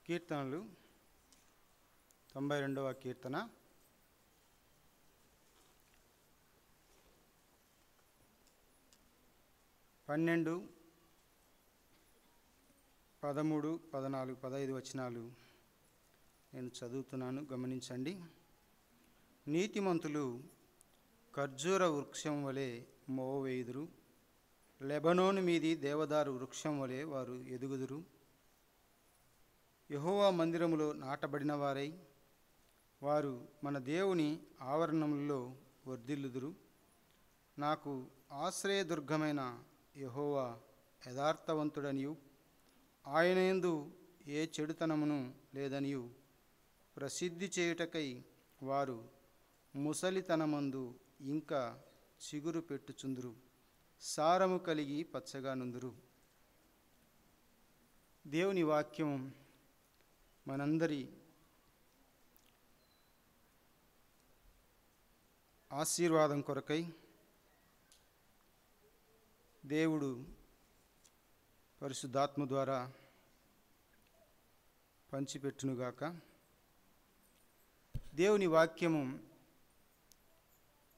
కీర్తనలు 92వ కీర్తన. పన్నెండు, 13, 14, 15 వచనాలు నేను చదువుతున్నాను, గమనించండి. నీతిమంతులు ఖర్జూర వృక్షం వలె మోవేయుదురు, లెబనోను మీది దేవదారు వృక్షం వలె వారు ఎదుగుదురు. యెహోవా మందిరములో నాటబడిన వారై వారు మన దేవుని ఆవరణములలో వర్ధిల్లుదురు. నాకు ఆశ్రయదుర్గమైన యెహోవా యథార్థవంతుడనియు ఆయన యందు ఏ చెడుతనమును లేదనియు ప్రసిద్ధి చేయుటకై వారు ముసలితనమందు ఇంకా చిగురు పెట్టుచుందురు, సారము కలిగి పచ్చగా నుందురు. దేవుని వాక్యం మనందరి ఆశీర్వాదం కొరకై దేవుడు పరిశుద్ధాత్మ ద్వారా పంచిపెట్టునుగాక. దేవుని వాక్యము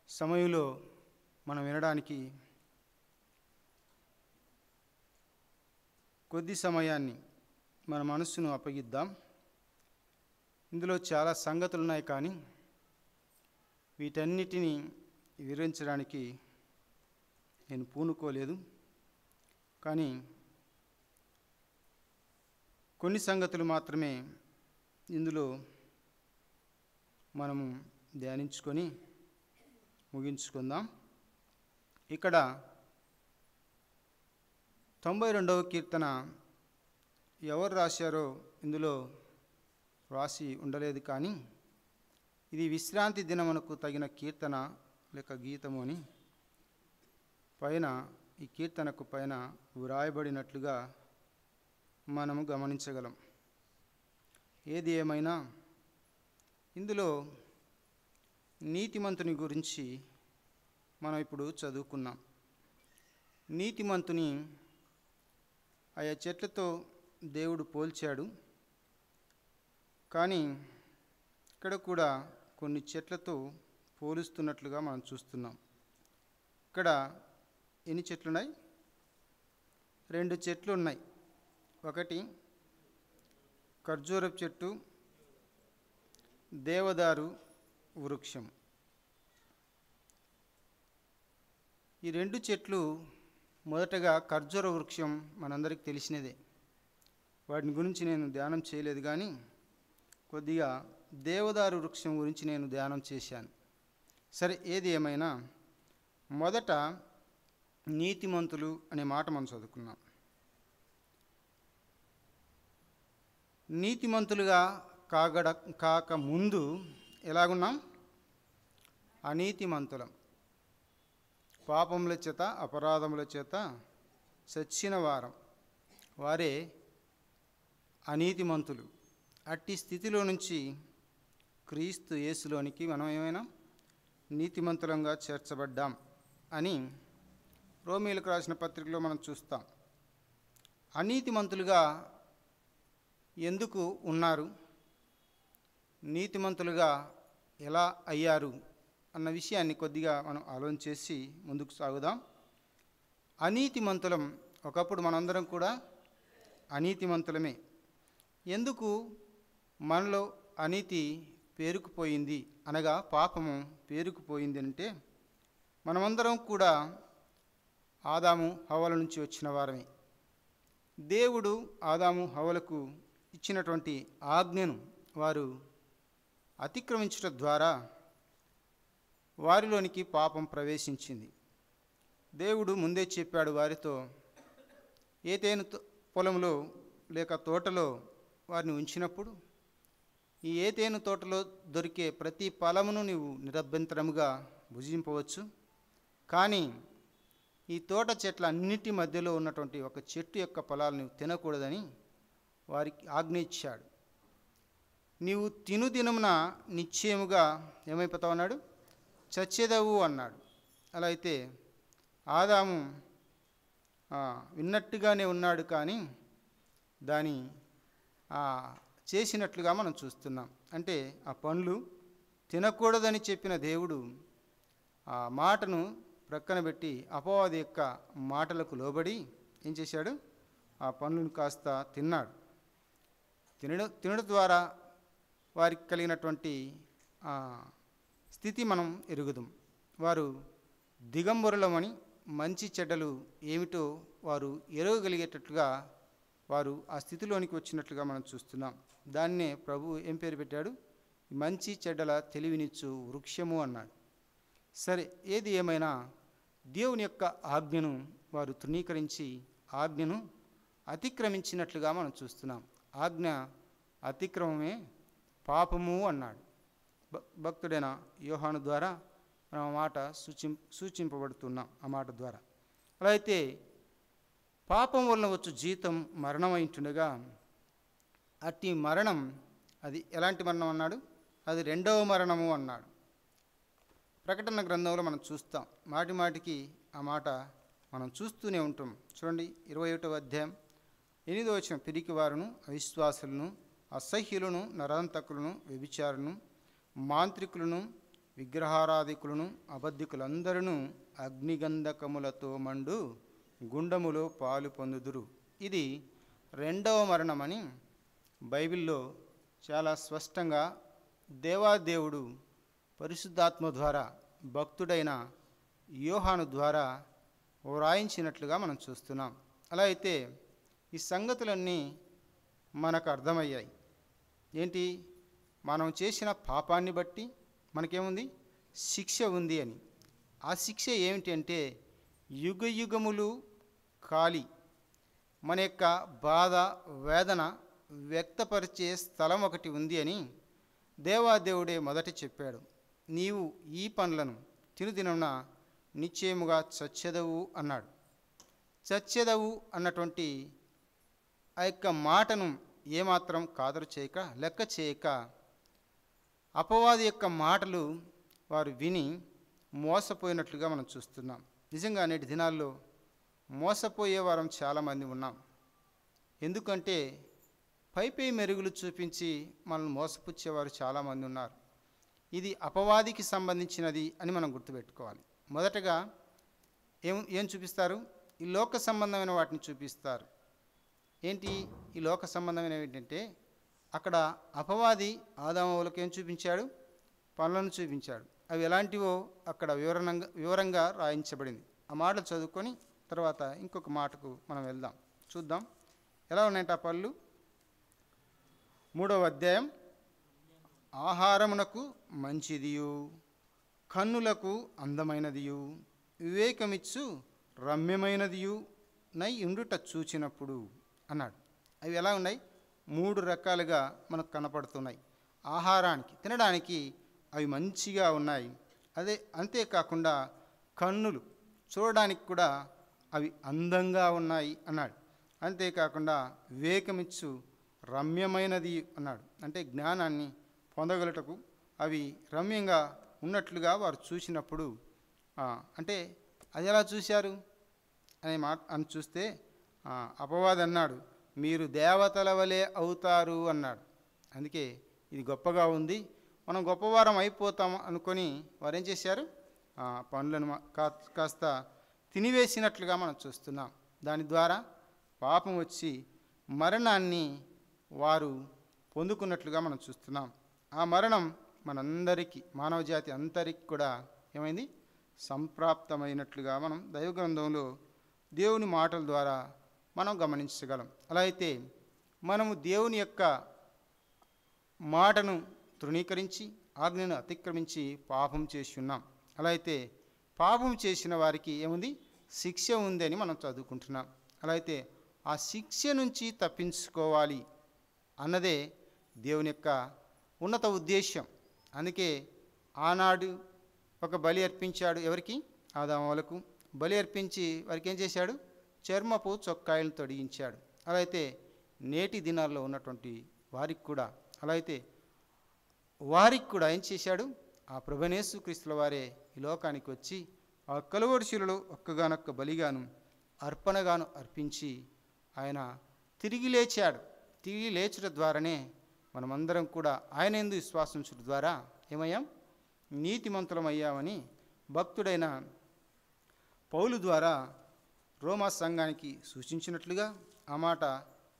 సమయంలో మనం వినడానికి కొద్ది సమయాన్ని మన మనస్సును అప్పగిద్దాం. ఇందులో చాలా సంగతులు ఉన్నాయి, కానీ వీటన్నిటినీ వివరించడానికి నేను పూనుకోలేదు. కానీ కొన్ని సంగతులు మాత్రమే ఇందులో మనము ధ్యానించుకొని ముగించుకుందాం. ఇక్కడ 92వ కీర్తన ఎవరు రాశారో ఇందులో రాసి ఉండలేదు, కానీ ఇది విశ్రాంతి దినమునకు తగిన కీర్తన లేక గీతము అని పైన ఈ కీర్తనకు పైన వ్రాయబడినట్లుగా మనము గమనించగలం. ఏది ఏమైనా ఇందులో నీతిమంతుని గురించి మనం ఇప్పుడు చదువుకున్నాం. నీతిమంతుని ఆయా చెట్లతో దేవుడు పోల్చాడు, కానీ ఇక్కడ కూడా కొన్ని చెట్లతో పోలుస్తున్నట్లుగా మనం చూస్తున్నాం. ఇక్కడ ఎన్ని చెట్లు ఉన్నాయి? 2 చెట్లు ఉన్నాయి. ఒకటి ఖర్జూరపు చెట్టు, దేవదారు వృక్షం. ఈ 2 చెట్లు, మొదటగా ఖర్జూర వృక్షం మనందరికీ తెలిసినదే, వాటిని గురించి నేను ధ్యానం చేయలేదు, కానీ కొద్దిగా దేవదారు వృక్షం గురించి నేను ధ్యానం చేశాను. సరే, ఏది ఏమైనా మొదట నీతిమంతులు అనే మాట మనం చదువుకున్నాం. నీతిమంతులుగా కాక ముందు ఎలాగున్నాం? అనీతిమంతులం, పాపముల చేత అపరాధముల చేత చచ్చిన వారే అనీతిమంతులు. అట్టి స్థితిలో నుంచి క్రీస్తు యేసులోనికి మనం ఏమైనా నీతిమంతులంగా చేర్చబడ్డాం అని రోమీయులకు రాసిన పత్రికలో మనం చూస్తాం. అనీతిమంతులుగా ఎందుకు ఉన్నారు, నీతిమంతులుగా ఎలా అయ్యారు అన్న విషయాన్ని కొద్దిగా మనం ఆలోచన చేసి ముందుకు సాగుదాం. అనీతిమంతులం, ఒకప్పుడు మనందరం కూడా అనీతిమంతులమే. ఎందుకు మనలో అనీతి పేరుకుపోయింది, అనగా పాపము పేరుకుపోయింది అంటే, మనమందరం కూడా ఆదాము హవ్వల నుంచి వచ్చిన వారమే. దేవుడు ఆదాము హవ్వలకు ఇచ్చినటువంటి ఆజ్ఞను వారు అతిక్రమించడం ద్వారా వారిలోనికి పాపం ప్రవేశించింది. దేవుడు ముందే చెప్పాడు వారితో, ఏదైనా పొలంలో లేక తోటలో వారిని ఉంచినప్పుడు ఈ ఏదైనా తోటలో దొరికే ప్రతి ఫలమును నీవు నిరభ్యంతరముగా భుజింపవచ్చు, కానీ ఈ తోట చెట్ల అన్నిటి మధ్యలో ఉన్నటువంటి ఒక చెట్టు యొక్క ఫలాలు నీవు తినకూడదని వారికి ఆజ్ఞ ఇచ్చాడు. నీవు తినుదినమున నిశ్చయముగా ఏమైపోతావు అన్నాడు? చచ్చేదవు అన్నాడు. అలా అయితే ఆదాము విన్నట్టుగానే ఉన్నాడు, కానీ దాని చేసినట్లుగా మనం చూస్తున్నాం. అంటే ఆ పండ్లు తినకూడదని చెప్పిన దేవుడు ఆ మాటను ప్రక్కన పెట్టి అపవాది యొక్క మాటలకు లోబడి ఏం చేశాడు? ఆ పండ్లను కాస్త తిన్నాడు. తినడం ద్వారా వారికి కలిగినటువంటి స్థితి మనం ఎరుగుదాం. వారు దిగంబరులమని, మంచి చెడ్డలు ఏమిటో వారు ఎరగగలిగేటట్లుగా వారు ఆ స్థితిలోనికి వచ్చినట్లుగా మనం చూస్తున్నాం. దాన్నే ప్రభు ఏం పేరు పెట్టాడు? మంచి చెడ్డల తెలివినిచ్చు వృక్షము అన్నాడు. సరే, ఏది ఏమైనా దేవుని యొక్క ఆజ్ఞను వారు తృణీకరించి ఆజ్ఞను అతిక్రమించినట్లుగా మనం చూస్తున్నాం. ఆజ్ఞ అతిక్రమమే పాపము అన్నాడు భక్తుడైన యోహాను ద్వారా మనం ఆ మాట సూచింపబడుతున్నాం. ఆ మాట ద్వారా అలా అయితే పాపం వలన వచ్చు జీతం మరణం అయింటుండగా అట్టి మరణం అది ఎలాంటి మరణం అన్నాడు? అది రెండవ మరణము అన్నాడు. ప్రకటన గ్రంథంలో మనం చూస్తాం. మాటి మాటికి ఆ మాట మనం చూస్తూనే ఉంటాం. చూడండి, 21వ అధ్యాయం 8వ వచనం. పిరికి వారును, అవిశ్వాసులను, అసహ్యులను, నరహంతకులను, వ్యభిచారులను, మాంత్రికులను, విగ్రహారాధికులను, అబద్ధికులందరూ అగ్నిగంధకములతో మండు గుండములో పాలు పొందుదురు. ఇది రెండవ మరణమని బైబిల్లో చాలా స్పష్టంగా దేవాదేవుడు పరిశుద్ధాత్మ ద్వారా భక్తుడైన యోహాను ద్వారా వ్రాయించినట్లుగా మనం చూస్తున్నాం. అలా అయితే ఈ సంగతులన్నీ మనకు అర్థమయ్యాయి. ఏంటి? మనం చేసిన పాపాన్ని బట్టి మనకేముంది? శిక్ష ఉంది అని. ఆ శిక్ష ఏమిటి అంటే యుగ యుగములు కాలి మన యొక్క బాధ వేదన వ్యక్తపరిచే స్థలం ఒకటి ఉంది అని దేవాదేవుడే మొదట చెప్పాడు. నీవు ఈ పండ్లను తినుదినమున నిశ్చయముగా చచ్చెదవు అన్నాడు. చచ్చెదవు అన్నటువంటి ఆ యొక్క మాటను ఏమాత్రం కాదరు చేయక, లెక్క చేయక అపవాది యొక్క మాటలు వారు విని మోసపోయినట్లుగా మనం చూస్తున్నాం. నిజంగా నేటి దినాల్లో మోసపోయే వారం చాలామంది ఉన్నాం. ఎందుకంటే పైపై మెరుగులు చూపించి మనల్ని మోసపుచ్చేవారు చాలామంది ఉన్నారు. ఇది అపవాదికి సంబంధించినది అని మనం గుర్తుపెట్టుకోవాలి. మొదటగా ఏం చూపిస్తారు? ఈ లోక సంబంధమైన వాటిని చూపిస్తారు. ఏంటి ఈ లోక సంబంధమైనవి? ఏంటంటే అక్కడ అపవాది ఆదాములకు ఏం చూపించాడు? పనులను చూపించాడు. అవి ఎలాంటివో అక్కడ వివరంగా రాయించబడింది. ఆ మాటలు చదువుకొని తర్వాత ఇంకొక మాటకు మనం వెళ్దాం, చూద్దాం ఎలా ఉన్నాయంటే ఆ పళ్ళు. 3వ అధ్యాయం. ఆహారమునకు మంచిదియు, కన్నులకు అందమైనదియు, వివేకమిచ్చు రమ్యమైనదియు నై ఉండుట చూచినప్పుడు అన్నాడు. అవి ఎలా ఉన్నాయి? 3 రకాలుగా మనకు కనపడుతున్నాయి. ఆహారానికి, తినడానికి అవి మంచిగా ఉన్నాయి. అంతేకాకుండా కన్నులు చూడడానికి కూడా అవి అందంగా ఉన్నాయి అన్నాడు. అంతేకాకుండా వివేకమిచ్చు రమ్యమైనది అన్నాడు. అంటే జ్ఞానాన్ని పొందగలుటకు అవి రమ్యంగా ఉన్నట్లుగా వారు చూసినప్పుడు, అంటే అది ఎలా చూశారు అనే మాట అని చూస్తే అపవాది అన్నాడు, మీరు దేవతల వలె అవుతారు అన్నాడు. అందుకే ఇది గొప్పగా ఉంది, మనం గొప్పవారం అయిపోతాం అనుకొని వారు ఏం చేశారు? పండ్లను కాస్త తినివేసినట్లుగా మనం చూస్తున్నాం. దాని ద్వారా పాపం వచ్చి మరణాన్ని వారు పొందుకున్నట్లుగా మనం చూస్తున్నాం. ఆ మరణం మనందరికీ, మానవ జాతి అందరికీ కూడా ఏమైంది? సంప్రాప్తమైనట్లుగా మనం దైవగ్రంథంలో దేవుని మాటల ద్వారా మనం గమనించగలం. అలా అయితే మనము దేవుని యొక్క మాటను తృణీకరించి ఆజ్ఞను అతిక్రమించి పాపం చేసి ఉన్నాం. అలా అయితే పాపం చేసిన వారికి ఏముంది? శిక్ష ఉంది అని మనం చదువుకుంటున్నాం. అలా అయితే ఆ శిక్ష నుంచి తప్పించుకోవాలి అన్నదే దేవుని యొక్క ఉన్నత ఉద్దేశం. అందుకే ఆనాడు ఒక బలి అర్పించాడు. ఎవరికి? ఆదాములకు బలి అర్పించి వారికి ఏం చేశాడు? చర్మపు చొక్కాయలను తొడిగించాడు. అలా అయితే నేటి దినాల్లో ఉన్నటువంటి వారికి కూడా, అలా అయితే వారికి కూడా ఏం చేశాడు? ఆ ప్రభునేసు క్రీస్తుల వారే ఈ లోకానికి వచ్చి ఆ కలువరి శిలువలో ఒక్కగానొక్క బలిగాను అర్పణగాను అర్పించి ఆయన తిరిగి లేచాడు. తిరిగి లేచుట ద్వారానే మనమందరం కూడా ఆయన యందు విశ్వాసించడం ద్వారా ఏమయ్యాం? నీతిమంతులమయ్యామని భక్తుడైన పౌలు ద్వారా రోమా సంఘానికి సూచించినట్లుగా ఆ మాట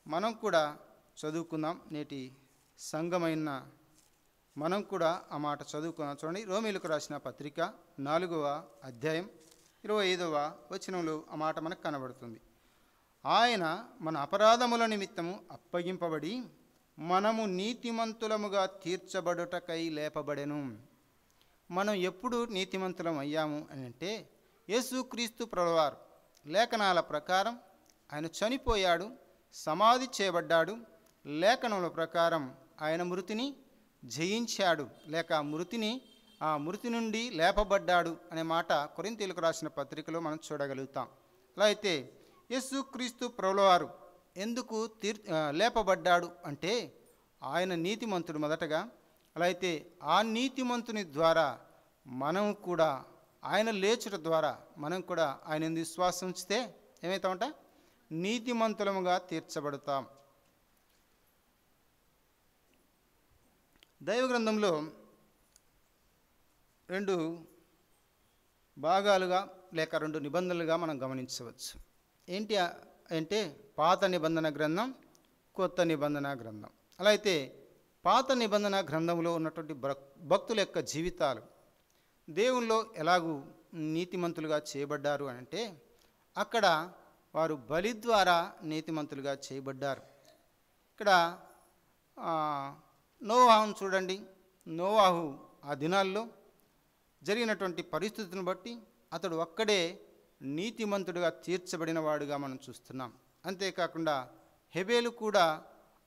మనం కూడా చదువుకుందాం. నేటి సంఘమైన మనం కూడా ఆ మాట చదువుకుందాం. చూడండి, రోమీయులకు రాసిన పత్రిక 4వ అధ్యాయం 25వ వచనంలో ఆ మాట మనకు కనబడుతుంది. ఆయన మన అపరాధముల నిమిత్తము అప్పగింపబడి మనము నీతిమంతులముగా తీర్చబడుటకై లేపబడెను. మనం ఎప్పుడు నీతిమంతులం అయ్యాము అని అంటే, యేసుక్రీస్తు ప్రభువారు లేఖనాల ప్రకారం ఆయన చనిపోయాడు, సమాధి చేయబడ్డాడు. లేఖనముల ప్రకారం ఆయన మృతిని జయించాడు, లేక ఆ మృతి నుండి లేపబడ్డాడు అనే మాట కొరింథీయులకు రాసిన పత్రికలో మనం చూడగలుగుతాం. అలా అయితే యేసుక్రీస్తు ప్రభువారు ఎందుకు లేపబడ్డాడు అంటే ఆయన నీతిమంతుడు మొదటగా. అలా అయితే ఆ నీతిమంతుని ద్వారా మనం కూడా, ఆయన లేచుట ద్వారా మనం కూడా ఆయన విశ్వాసం ఉంచితే ఏమవుతామంట? నీతిమంతులముగా తీర్చబడతాం. దైవ గ్రంథంలో 2 భాగాలుగా లేక 2 నిబంధనలుగా మనం గమనించవచ్చు. ఏంటి అంటే పాత నిబంధన గ్రంథం, కొత్త నిబంధన గ్రంథం. అలా అయితే పాత నిబంధన గ్రంథంలో ఉన్నటువంటి భక్తుల యొక్క జీవితాలు దేవునిలో ఎలాగూ నీతిమంతులుగా చేయబడ్డారు అని అంటే, అక్కడ వారు బలి ద్వారా నీతిమంతులుగా చేయబడ్డారు. ఇక్కడ నోవాహును చూడండి. నోవాహు ఆ దినాల్లో జరిగినటువంటి పరిస్థితులను బట్టి అతడు ఒక్కడే నీతిమంతుడిగా తీర్చబడిన వాడుగా మనం చూస్తున్నాం. అంతేకాకుండా హెబేలు కూడా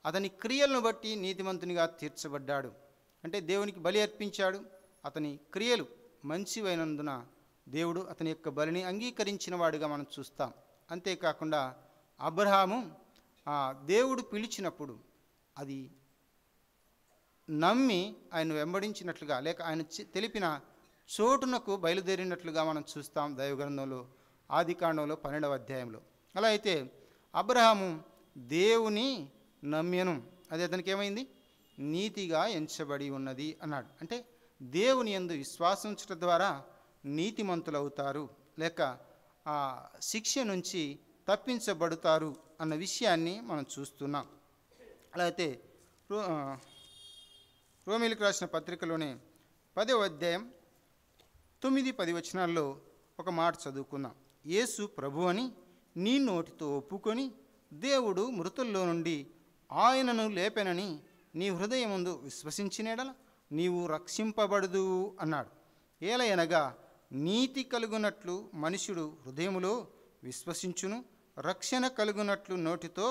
అతని క్రియలను బట్టి నీతిమంతునిగా తీర్చబడ్డాడు. అంటే దేవునికి బలి అర్పించాడు, అతని క్రియలు మంచివైనందున దేవుడు అతని యొక్క బలిని అంగీకరించిన వాడుగా మనం చూస్తాం. అంతేకాకుండా అబ్రహాము దేవుడు పిలిచినప్పుడు అది నమ్మి ఆయన వెంబడించినట్లుగా, లేక ఆయన తెలిపిన చోటునకు బయలుదేరినట్లుగా మనం చూస్తాం దైవగ్రంథంలో ఆదికాండంలో 12వ అధ్యాయంలో. అలా అయితే అబ్రహాము దేవుని నమ్యను, అది అతనికి ఏమైంది? నీతిగా ఎంచబడి ఉన్నది అన్నాడు. అంటే దేవుని యందు విశ్వాసించడం ద్వారా నీతిమంతులవుతారు, లేక ఆ శిక్ష నుంచి తప్పించబడతారు అన్న విషయాన్ని మనం చూస్తున్నాం. అలా అయితే రోమీయులకు రాసిన పత్రికలోనే 10వ అధ్యాయం 9-10 వచనాల్లో ఒక మాట చదువుకుందాం. యేసు ప్రభు అని నీ నోటితో ఒప్పుకొని దేవుడు మృతుల్లో నుండి ఆయనను లేపెనని నీ హృదయముందు విశ్వసించినెడల నీవు రక్షింపబడదు అన్నాడు. ఏలయనగా నీతి కలుగునట్లు మనుషుడు హృదయములో విశ్వసించును, రక్షణ కలుగునట్లు నోటితో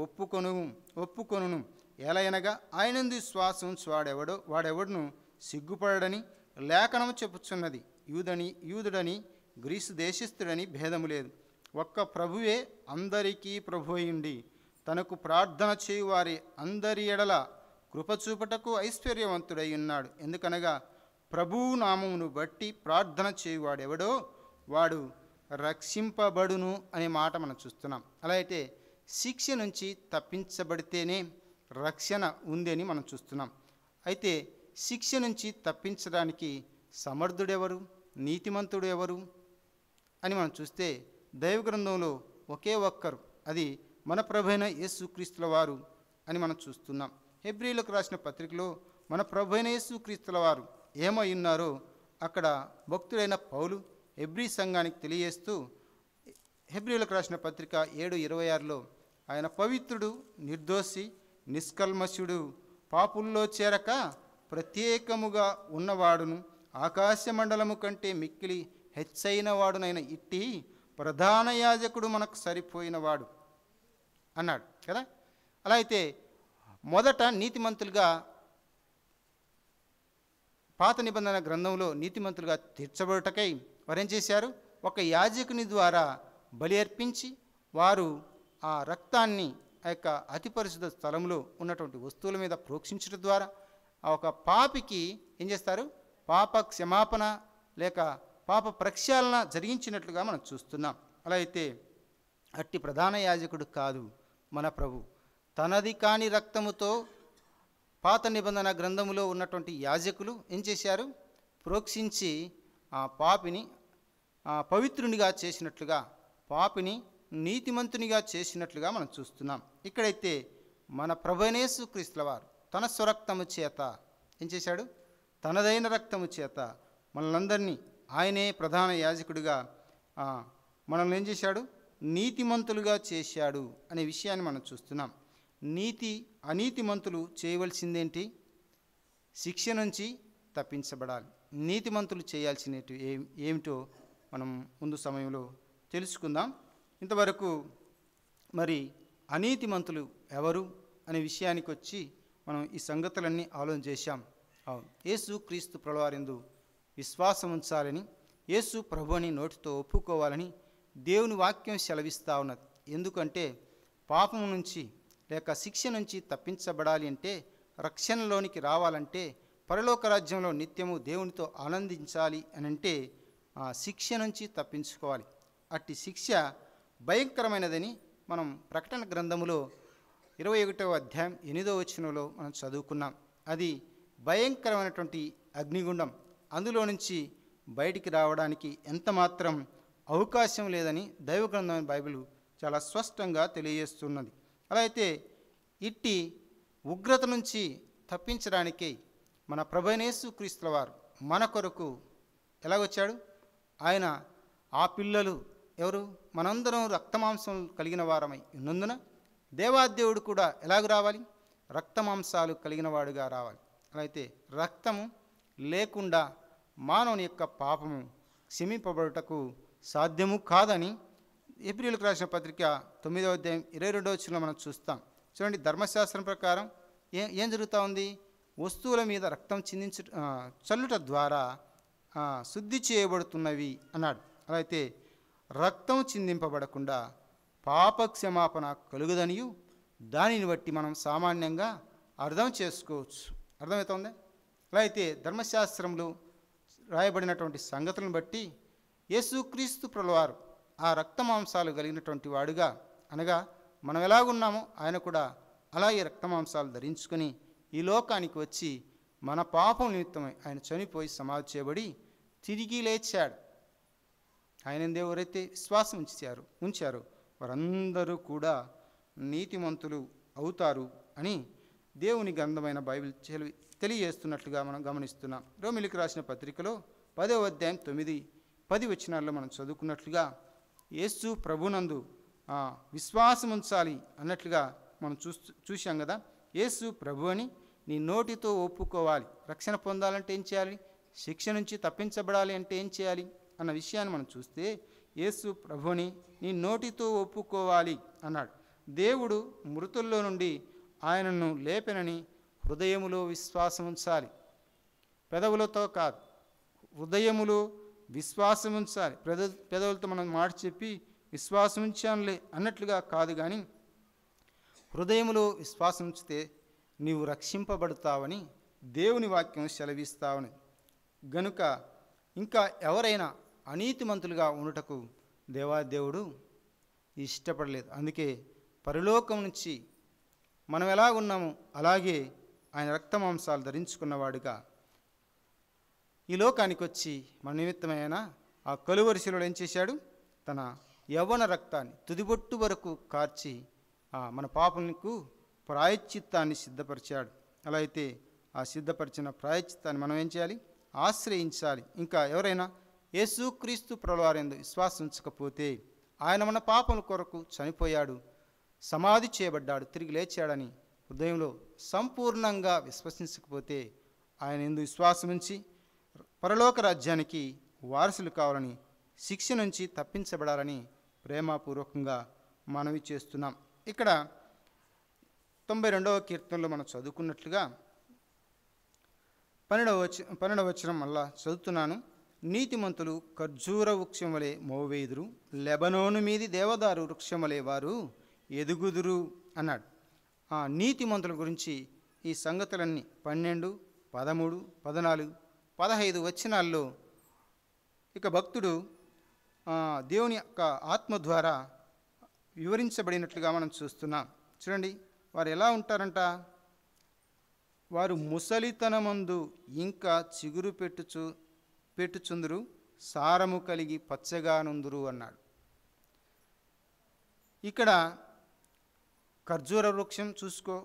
ఒప్పుకొనును. ఏలయనగా ఆయనందు విశ్వాసం వాడెవడును సిగ్గుపడని లేఖనము చెప్పుచున్నది. యూదుడని గ్రీసు దేశస్థుడని భేదము లేదు, ఒక్క ప్రభువే అందరికీ ప్రభు అయ్యుండి తనకు ప్రార్థన చేయు వారి అందరి ఎడల కృపచూపటకు ఐశ్వర్యవంతుడై ఉన్నాడు. ఎందుకనగా ప్రభువు నామమును బట్టి ప్రార్థన చేయువాడెవడో వాడు రక్షింపబడును అనే మాట మనం చూస్తున్నాం. అలా అయితే శిక్ష నుంచి తప్పించబడితేనే రక్షణ ఉంది అని మనం చూస్తున్నాం. అయితే శిక్ష నుంచి తప్పించడానికి సమర్థుడెవరు, నీతిమంతుడు ఎవరు అని మనం చూస్తే దైవగ్రంథంలో ఒకే ఒక్కరు, అది మన ప్రభువైన యేసుక్రీస్తుల వారు అని మనం చూస్తున్నాం. హెబ్రీయులకు రాసిన పత్రికలో మన ప్రభువైన యేసుక్రీస్తుల వారు ఏమై ఉన్నారో అక్కడ భక్తుడైన పౌలు హెబ్రీ సంఘానికి తెలియజేస్తూ హెబ్రీయులకు రాసిన పత్రిక 7:26లో ఆయన పవిత్రుడు, నిర్దోషి, నిష్కల్మషుడు, పాపుల్లో చేరక ప్రత్యేకముగా ఉన్నవాడును, ఆకాశమండలము కంటే మిక్కిలి హెచ్చైన వాడునైన ఇట్టి ప్రధాన యాజకుడు మనకు సరిపోయినవాడు అన్నాడు కదా. అలా అయితే మొదట నీతిమంతులుగా పాత నిబంధన గ్రంథంలో నీతిమంతులుగా తీర్చబడుటకై వారేం చేశారు? ఒక యాజకుని ద్వారా బలి అర్పించి వారు ఆ రక్తాన్ని ఆ యొక్క అతి పరిశుద్ధ స్థలంలో ఉన్నటువంటి వస్తువుల మీద ప్రోక్షించడం ద్వారా ఆ ఒక పాపికి ఏం చేస్తారు? పాప క్షమాపణ లేక పాప ప్రక్షాళన జరిగించినట్లుగా మనం చూస్తున్నాం. అలా అయితే అట్టి ప్రధాన యాజకుడు కాదు మన ప్రభు, తనది కాని రక్తముతో పాత నిబంధన గ్రంథములో ఉన్నటువంటి యాజకులు ఏం చేశారు? ప్రోక్షించి ఆ పాపిని పవిత్రునిగా చేసినట్లుగా, పాపిని నీతిమంతునిగా చేసినట్లుగా మనం చూస్తున్నాం. ఇక్కడైతే మన ప్రభువైన యేసుక్రీస్తుల వారు తన స్వరక్తము చేత ఏం చేశాడు? తనదైన రక్తము చేత మనలందరినీ ఆయనే ప్రధాన యాజకుడిగా మనల్ని ఏం చేశాడు? నీతిమంతులుగా చేశాడు అనే విషయాన్ని మనం చూస్తున్నాం. అనీతిమంతులు చేయవలసిందేంటి? శిక్ష నుంచి తప్పించబడాలి. నీతిమంతులు చేయాల్సినవి ఏమిటో మనం ముందు సమయంలో తెలుసుకుందాం. ఇంతవరకు మరి అనీతిమంతులు ఎవరు అనే విషయానికి వచ్చి మనం ఈ సంగతులన్నీ ఆలోచన చేశాం. అవును, యేసు క్రీస్తు ప్రభువారందు విశ్వాసం ఉంచాలని, యేసు ప్రభుని నోటితో ఒప్పుకోవాలని దేవుని వాక్యం సెలవిస్తూ ఉన్నది. ఎందుకంటే పాపం నుంచి లేక శిక్ష నుంచి తప్పించబడాలి అంటే, రక్షణలోనికి రావాలంటే, పరలోక రాజ్యంలో నిత్యము దేవునితో ఆనందించాలి అని అంటే ఆ శిక్ష నుంచి తప్పించుకోవాలి. అట్టి శిక్ష భయంకరమైనదని మనం ప్రకటన గ్రంథములో 21వ అధ్యాయం 8వ వచనంలో మనం చదువుకున్నాం. అది భయంకరమైనటువంటి అగ్నిగుండం. అందులో నుంచి బయటికి రావడానికి ఎంత మాత్రం అవకాశం లేదని దైవ గ్రంథమైన బైబిల్ చాలా స్పష్టంగా తెలియజేస్తున్నది. అలా అయితే ఇట్టి ఉగ్రత నుంచి తప్పించడానికే మన ప్రభువైన యేసుక్రీస్తుల వారు మన కొరకు ఎలాగొచ్చాడు? ఆయన ఆ పిల్లలు ఎవరు? మనందరం రక్తమాంసం కలిగిన వారమై ఉన్నందున దేవాదేవుడు కూడా ఎలాగ రావాలి? రక్తమాంసాలు కలిగిన వాడుగా రావాలి. అలా అయితే రక్తము లేకుండా మానవుని యొక్క పాపము క్షమింపబడుటకు సాధ్యము కాదని హెబ్రీయులకు రాసిన పత్రిక 9వ అధ్యాయం 22వ వచనంలో మనం చూస్తాం. చూడండి, ధర్మశాస్త్రం ప్రకారం ఏం జరుగుతూ ఉంది? వస్తువుల మీద రక్తం చల్లుట ద్వారా శుద్ధి చేయబడుతున్నవి అన్నాడు. అలా అయితే రక్తం చిందింపబడకుండా పాప క్షమాపణ కలుగుదనియు దానిని బట్టి మనం సామాన్యంగా అర్థం చేసుకోవచ్చు. అర్థమవుతుందా? అలా అయితే ధర్మశాస్త్రంలో రాయబడినటువంటి సంగతులను బట్టి యేసుక్రీస్తు ప్రభువారు ఆ రక్తమాంసాలు కలిగినటువంటి వాడుగా, అనగా మనం ఎలాగున్నామో ఆయన కూడా అలాగే రక్తమాంసాలు ధరించుకొని ఈ లోకానికి వచ్చి మన పాపం నిమిత్తమై ఆయన చనిపోయి సమాధి చేయబడి తిరిగి లేచాడు. ఆయన ఎవరైతే విశ్వాసం ఉంచారో వారందరూ కూడా నీతిమంతులు అవుతారు అని దేవుని గ్రంథమైన బైబిల్ తెలియజేస్తున్నట్లుగా మనం గమనిస్తున్నాం. రోమిలికి రాసిన పత్రికలో 10వ అధ్యాయం 9-10 వచనాల్లో మనం చదువుకున్నట్లుగా యేసు ప్రభునందు విశ్వాసం ఉంచాలి అన్నట్లుగా మనం చూసాం కదా. యేసు ప్రభు అని నీ నోటితో ఒప్పుకోవాలి. రక్షణ పొందాలంటే ఏం చేయాలి? శిక్ష నుంచి తప్పించబడాలి అంటే ఏం చేయాలి అన్న విషయాన్ని మనం చూస్తే, యేసు ప్రభుని నీ నోటితో ఒప్పుకోవాలి అన్నాడు. దేవుడు మృతుల్లో నుండి ఆయనను లేపెనని హృదయములో విశ్వాసం ఉంచాలి. పెదవులతో కాదు, హృదయములో విశ్వాసం ఉంచాలి. పెదవులతో మనం మాట చెప్పి విశ్వాసం ఉంచానులే అన్నట్లుగా కాదు, కానీ హృదయములో విశ్వాసం ఉంచితే నీవు రక్షింపబడతావని దేవుని వాక్యం సెలవిస్తావని. గనుక ఇంకా ఎవరైనా అనీతిమంతులుగా ఉండుటకు దేవాదేవుడు ఇష్టపడలేదు. అందుకే పరలోకం నుంచి మనం ఎలా ఉన్నామో అలాగే ఆయన రక్తమాంసాలు ధరించుకున్నవాడుగా ఈ లోకానికి వచ్చి మన నిమిత్తమైన ఆ కలువరి శిలువలో ఏం చేశాడు? తన యవ్వన రక్తాన్ని తుదిబొట్టు వరకు కార్చి మన పాపలకు ప్రాయశ్చిత్తాన్ని సిద్ధపరిచాడు. అలా అయితే ఆ సిద్ధపరిచిన ప్రాయశ్చిత్తాన్ని మనం ఏం చేయాలి? ఆశ్రయించాలి. ఇంకా ఎవరైనా యేసుక్రీస్తు ప్రభువారందు విశ్వాసం ఉంచకపోతే, ఆయన మన పాపల కొరకు చనిపోయాడు, సమాధి చేయబడ్డాడు, తిరిగి లేచాడని హృదయంలో సంపూర్ణంగా విశ్వసించకపోతే, ఆయన యందు విశ్వాసం ఉంచి పరలోక రాజ్యానికి వారసులు కావాలని, శిక్ష నుంచి తప్పించబడాలని ప్రేమపూర్వకంగా మనవి చేస్తున్నాం. ఇక్కడ 92వ కీర్తనలో మనం చదువుకున్నట్లుగా 12వ వచనం మళ్ళా చదువుతున్నాను. నీతిమంతులు ఖర్జూర వృక్షం వలె మోవేదురు, లెబనోను మీది దేవదారు వృక్షం వలె వారు ఎదుగుదురు అన్నాడు. నీతిమంతుల గురించి ఈ సంగతులన్నీ 12, 13, 14, 15 వచనాల్లో ఇక భక్తుడు దేవుని యొక్క ఆత్మ ద్వారా వివరించబడినట్లుగా మనం చూస్తున్నాం. చూడండి, వారు ఎలా ఉంటారంట? వారు ముసలితనమందు ఇంకా చిగురు పెట్టుచుందురు, సారము కలిగి పచ్చగానుందురు అన్నాడు. ఇక్కడ ఖర్జూర వృక్షం చూసుకో,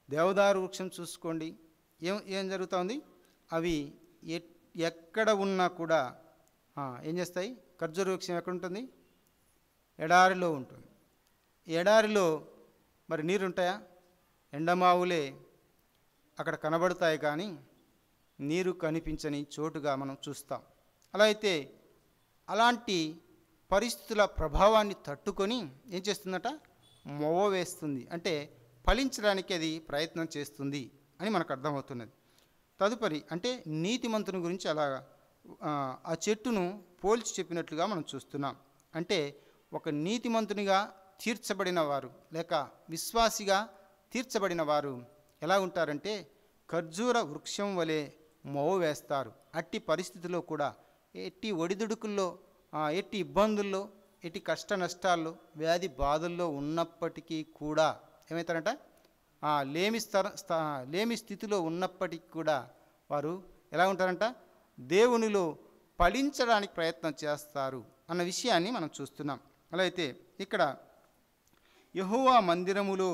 దేవదారు వృక్షం చూసుకోండి. ఏం జరుగుతుంది? అవి ఎక్కడ ఉన్నా కూడా ఏం చేస్తాయి? ఖర్జూర వృక్షం ఎక్కడ ఉంటుంది? ఎడారిలో ఉంటుంది. ఎడారిలో మరి నీరుంటాయా? ఎండమావులే అక్కడ కనబడతాయి, కానీ నీరు కనిపించని చోటుగా మనం చూస్తాం. అలా అయితే అలాంటి పరిస్థితుల ప్రభావాన్ని తట్టుకొని ఏం చేస్తుందట? మొవ్వ వేస్తుంది, అంటే ఫలించడానికి అది ప్రయత్నం చేస్తుంది అని మనకు అర్థమవుతున్నది. తదుపరి అంటే నీతిమంతుని గురించి అలా ఆ చెట్టును పోల్చి చెప్పినట్లుగా మనం చూస్తున్నాం. అంటే ఒక నీతిమంతునిగా తీర్చబడిన వారు లేక విశ్వాసిగా తీర్చబడిన వారు ఎలా ఉంటారంటే ఖర్జూర వృక్షం వలె మొవ్వ వేస్తారు. అట్టి పరిస్థితుల్లో కూడా, ఎట్టి ఒడిదుడుకుల్లో, ఎట్టి ఇబ్బందుల్లో, ఎట్టి కష్ట నష్టాల్లో, వ్యాధి బాధల్లో ఉన్నప్పటికీ కూడా ఏమవుతారంట? లేమి స్థితిలో ఉన్నప్పటికీ కూడా వారు ఎలా ఉంటారంట? దేవునిలో ఫలించడానికి ప్రయత్నం చేస్తారు అన్న విషయాన్ని మనం చూస్తున్నాం. అలా అయితే ఇక్కడ యెహోవా మందిరములో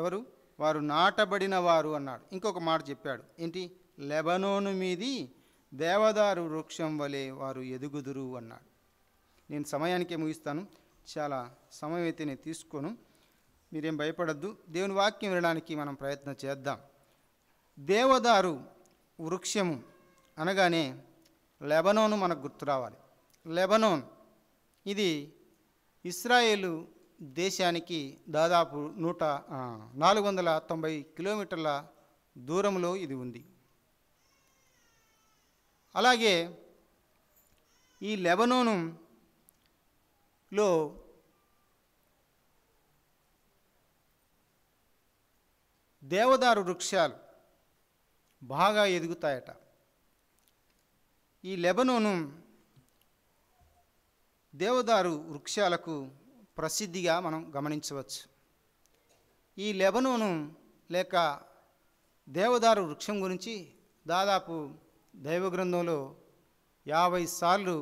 ఎవరు? వారు నాటబడిన వారు అన్నాడు. ఇంకొక మాట చెప్పాడు, ఏంటి? లెబనోను మీది దేవదారు వృక్షం వలె వారు ఎదుగుదురు అన్నాడు. నేను సమయానికే ముగిస్తాను, చాలా సమయం అయితే నేను తీసుకోను, మీరేం భయపడద్దు. దేవుని వాక్యం వినడానికి మనం ప్రయత్నం చేద్దాం. దేవదారు వృక్షము అనగానే లెబనోను మనకు గుర్తు రావాలి. లెబనోన్ ఇది ఇస్రాయేలు దేశానికి దాదాపు 490 కిలోమీటర్ల దూరంలో ఇది ఉంది. అలాగే ఈ లెబనోనులో దేవదారు వృక్షాలు బాగా ఎదుగుతాయట. ఈ లెబనోను దేవదారు వృక్షాలకు ప్రసిద్ధిగా మనం గమనించవచ్చు. ఈ లెబనోను లేక దేవదారు వృక్షం గురించి దాదాపు దైవ గ్రంథంలో 50 సార్లు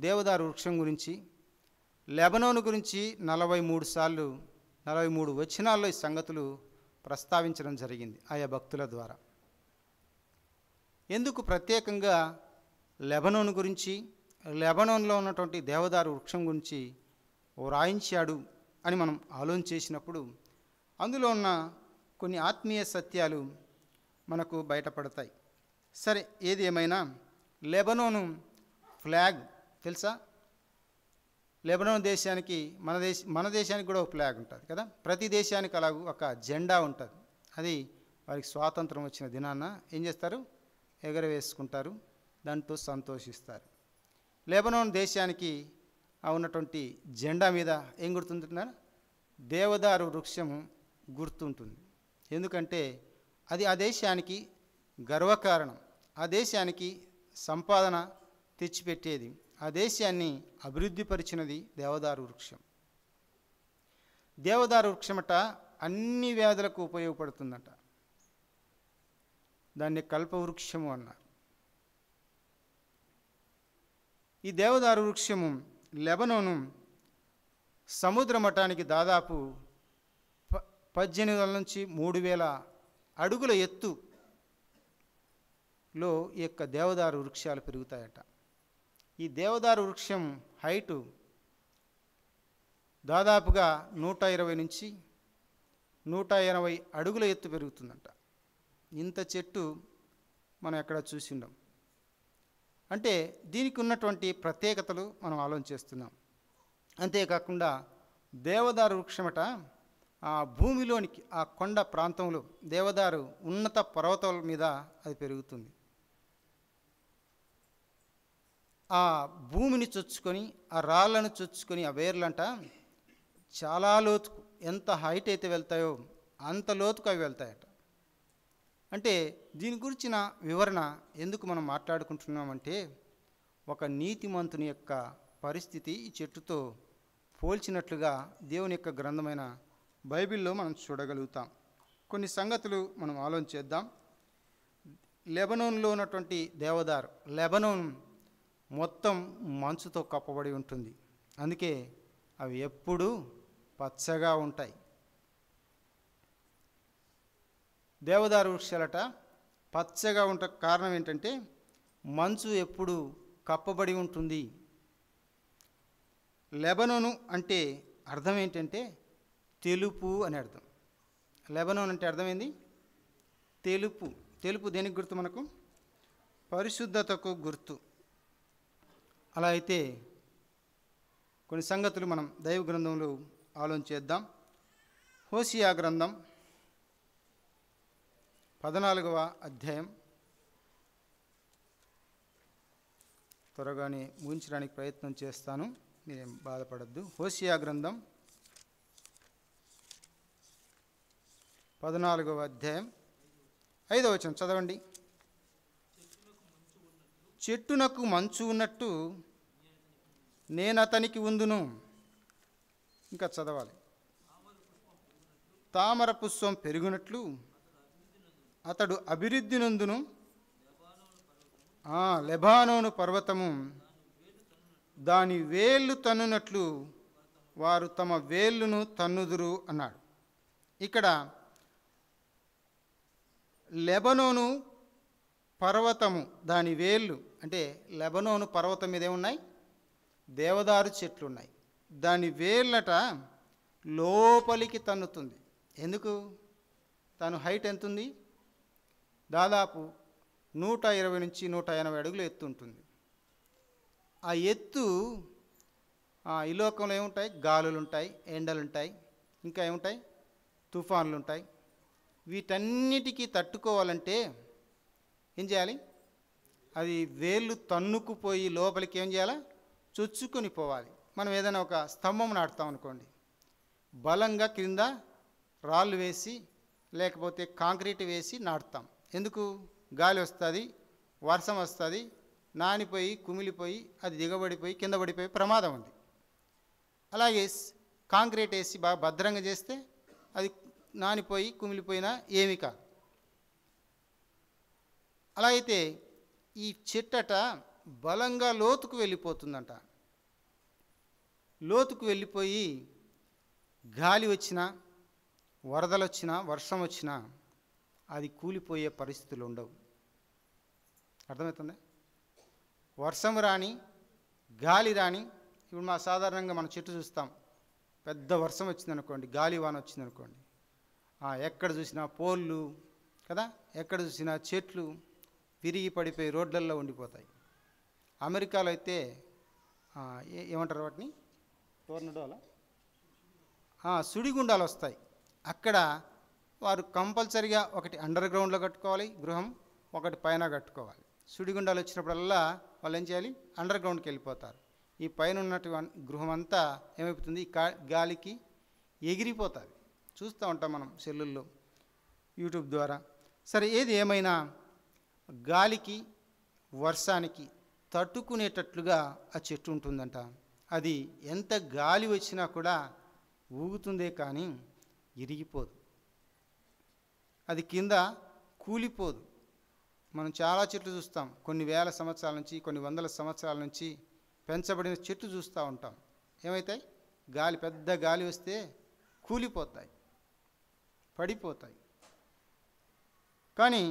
దేవదారు వృక్షం గురించి, లెబనోను గురించి 43 సార్లు 43 వచనాల్లో ఈ సంగతులు ప్రస్తావించడం జరిగింది ఆయా భక్తుల ద్వారా. ఎందుకు ప్రత్యేకంగా లెబనోను గురించి, లెబనోన్లో ఉన్నటువంటి దేవదారు వృక్షం గురించి వ్రాయించాడు అని మనం ఆలోచన చేసినప్పుడు అందులో ఉన్న కొన్ని ఆత్మీయ సత్యాలు మనకు బయటపడతాయి. సరే, ఏది ఏమైనా లెబనోను ఫ్లాగ్ తెలుసా? లెబనోన్ దేశానికి మన దేశానికి కూడా ఒక ఫ్లాగ్ ఉంటుంది కదా. ప్రతి దేశానికి అలాగూ ఒక జెండా ఉంటుంది. అది వారికి స్వాతంత్రం వచ్చిన దినాన ఏం చేస్తారు? ఎగరవేసుకుంటారు, దాంతో సంతోషిస్తారు. లెబనోన్ దేశానికి ఉన్నటువంటి జెండా మీద ఏం గుర్తుంటున్నారు? దేవదారు వృక్షము గుర్తుంటుంది. ఎందుకంటే అది ఆ దేశానికి గర్వకారణం, ఆ దేశానికి సంపాదన తెచ్చిపెట్టేది, ఆ దేశాన్ని అభివృద్ధి పరిచినది దేవదారు వృక్షం. దేవదారు వృక్షమట అన్ని వ్యాధులకు ఉపయోగపడుతుందట. దాన్ని కల్పవృక్షము అన్నారు. ఈ దేవదారు వృక్షము లెబనోను సముద్ర మట్టానికి దాదాపు 1800 నుంచి 3000 అడుగుల ఎత్తులో ఈ యొక్క దేవదారు వృక్షాలు పెరుగుతాయట. ఈ దేవదారు వృక్షం హైటు దాదాపుగా 120 నుంచి 180 అడుగుల ఎత్తు పెరుగుతుందంట. ఇంత చెట్టు మనం ఎక్కడ చూసిండం. అంటే దీనికి ఉన్నటువంటి ప్రత్యేకతలు మనం ఆలోచన చేస్తున్నాం. అంతేకాకుండా దేవదారు వృక్షమట ఆ భూమిలోనికి, ఆ కొండ ప్రాంతంలో దేవదారు ఉన్నత పర్వతాల మీద అది పెరుగుతుంది. ఆ భూమిని చొచ్చుకొని, ఆ రాళ్ళను చొచ్చుకొని, ఆ వేర్లంట చాలా లోతుకు, ఎంత హైట్ అయితే వెళ్తాయో అంత లోతుకు అవి వెళ్తాయట. అంటే దీని గురించిన వివరణ ఎందుకు మనం మాట్లాడుకుంటున్నామంటే, ఒక నీతిమంతుని యొక్క పరిస్థితి ఈ చెట్టుతో పోల్చినట్లుగా దేవుని యొక్క గ్రంథమైన బైబిల్లో మనం చూడగలుగుతాం. కొన్ని సంగతులు మనం ఆలోచన చేద్దాం. లెబనోన్లో ఉన్నటువంటి దేవదారు, లెబనోన్ మొత్తం మంచుతో కప్పబడి ఉంటుంది. అందుకే అవి ఎప్పుడూ పచ్చగా ఉంటాయి. దేవదారు వృక్షాలట పచ్చగా ఉంట కారణం ఏంటంటే మంచు ఎప్పుడు కప్పబడి ఉంటుంది. లెబనోను అంటే అర్థం ఏంటంటే తెలుపు అని అర్థం. లెబనోన్ అంటే అర్థమైంది తెలుపు. తెలుపు దేనికి గుర్తు? మనకు పరిశుద్ధతకు గుర్తు. అలా అయితే కొన్ని సంగతులు మనం దైవ గ్రంథంలో ఆలోచన చేద్దాం. హోషియా గ్రంథం 14వ అధ్యాయం. త్వరగానే ముగించడానికి ప్రయత్నం చేస్తాను, మీరేం బాధపడద్దు. హోషియా గ్రంథం 14వ అధ్యాయం 5వ వచనం చదవండి. చెట్టునకు మంచు ఉన్నట్టు నేనతనికి ఉందును. ఇంకా చదవాలి. తామర పుష్పం పెరుగునట్లు అతడు అభివృద్ధి నందును. లెబానోను పర్వతము దాని వేళ్ళు తన్నునట్లు వారు తమ వేళ్ళును తన్నుదురు అన్నాడు. ఇక్కడ లెబనోను పర్వతము దాని వేళ్ళు అంటే లెబనోను పర్వతం మీద ఏమున్నాయి? దేవదారు చెట్లు ఉన్నాయి. దాని వేళ్ళట లోపలికి తన్నుతుంది. ఎందుకు? తను హైట్ ఎంత ఉంది? దాదాపు 120 నుంచి 180 అడుగులు ఎత్తు ఉంటుంది. ఆ ఎత్తు ఈ లోకంలో ఏముంటాయి? గాలులు ఉంటాయి, ఎండలు ఉంటాయి, ఇంకా ఏముంటాయి? తుఫాన్లు ఉంటాయి. వీటన్నిటికీ తట్టుకోవాలంటే ఏం చేయాలి? అది వేళ్ళు తన్నుకుపోయి లోపలికి ఏం చేయాలి? చొచ్చుకొని పోవాలి. మనం ఏదైనా ఒక స్తంభం నాటుతాం అనుకోండి, బలంగా క్రింద రాళ్ళు వేసి లేకపోతే కాంక్రీట్ వేసి నాటుతాం. ఎందుకు? గాలి వస్తుంది, వర్షం వస్తుంది, నానిపోయి కుమిలిపోయి అది దిగబడిపోయి కింద పడిపోయి ప్రమాదం ఉంది. అలాగే కాంక్రీట్ వేసి బాగా భద్రంగా చేస్తే అది నానిపోయి కుమిలిపోయినా ఏమీ కాదు. అలా అయితే ఈ చెట్టట బలంగా లోతుకు వెళ్ళిపోతుందంట. లోతుకు వెళ్ళిపోయి గాలి వచ్చినా, వరదలు వచ్చినా, వర్షం వచ్చినా అది కూలిపోయే పరిస్థితులు ఉండవు. అర్థమవుతుందా? వర్షం రాని, గాలి రాని. ఇప్పుడు సాధారణంగా మనం చెట్టు చూస్తాం, పెద్ద వర్షం వచ్చిందనుకోండి, గాలి వాన వచ్చిందనుకోండి, ఎక్కడ చూసినా పోళ్ళు కదా, ఎక్కడ చూసినా చెట్లు విరిగి పడిపోయి రోడ్లల్లో ఉండిపోతాయి. అమెరికాలో అయితే ఏమంటారు వాటిని? టోర్నడోలా, సుడిగుండాలు వస్తాయి. అక్కడ వారు కంపల్సరిగా ఒకటి అండర్ గ్రౌండ్లో కట్టుకోవాలి గృహం, ఒకటి పైన కట్టుకోవాలి. సుడిగుండాలు వచ్చినప్పుడల్లా వాళ్ళు ఏం చేయాలి? అండర్ గ్రౌండ్కి వెళ్ళిపోతారు. ఈ పైన ఉన్నటువంటి గృహం అంతా ఏమైపోతుంది? గాలికి ఎగిరిపోతుంది. చూస్తూ ఉంటాం మనం సెల్లుల్లో, యూట్యూబ్ ద్వారా. సరే, ఏది ఏమైనా గాలికి వర్షానికి తట్టుకునేటట్లుగా ఆ చెట్టు ఉంటుందంట. అది ఎంత గాలి వచ్చినా కూడా ఊగుతుందే కానీ ఇరిగిపోదు, అది కింద కూలిపోదు. మనం చాలా చెట్లు చూస్తాం, కొన్ని వేల సంవత్సరాల నుంచి, కొన్ని వందల సంవత్సరాల నుంచి పెంచబడిన చెట్లు చూస్తూ ఉంటాం. ఏమవుతాయి? పెద్ద గాలి వస్తే కూలిపోతాయి, పడిపోతాయి. కానీ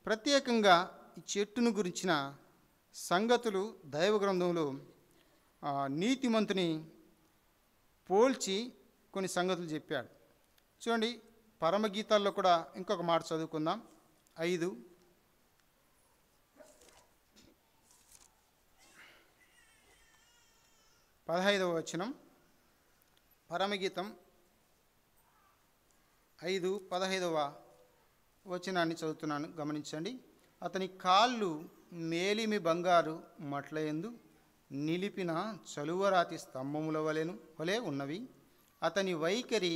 ప్రత్యేకంగా ఈ చెట్టును గురించిన సంగతులు దైవ గ్రంథంలో నీతిమంతుని పోల్చి కొన్ని సంగతులు చెప్పాడు. చూడండి, పరమగీతాల్లో కూడా ఇంకొక మాట చదువుకుందాం. 5:15 వచనం. పరమగీతం 5:15 వచనాన్ని చదువుతున్నాను, గమనించండి. అతని కాళ్ళు మేలిమి బంగారు మట్లయందు నిలిపిన చలువరాతి స్తంభముల వలె ఉన్నవి. అతని వైఖరి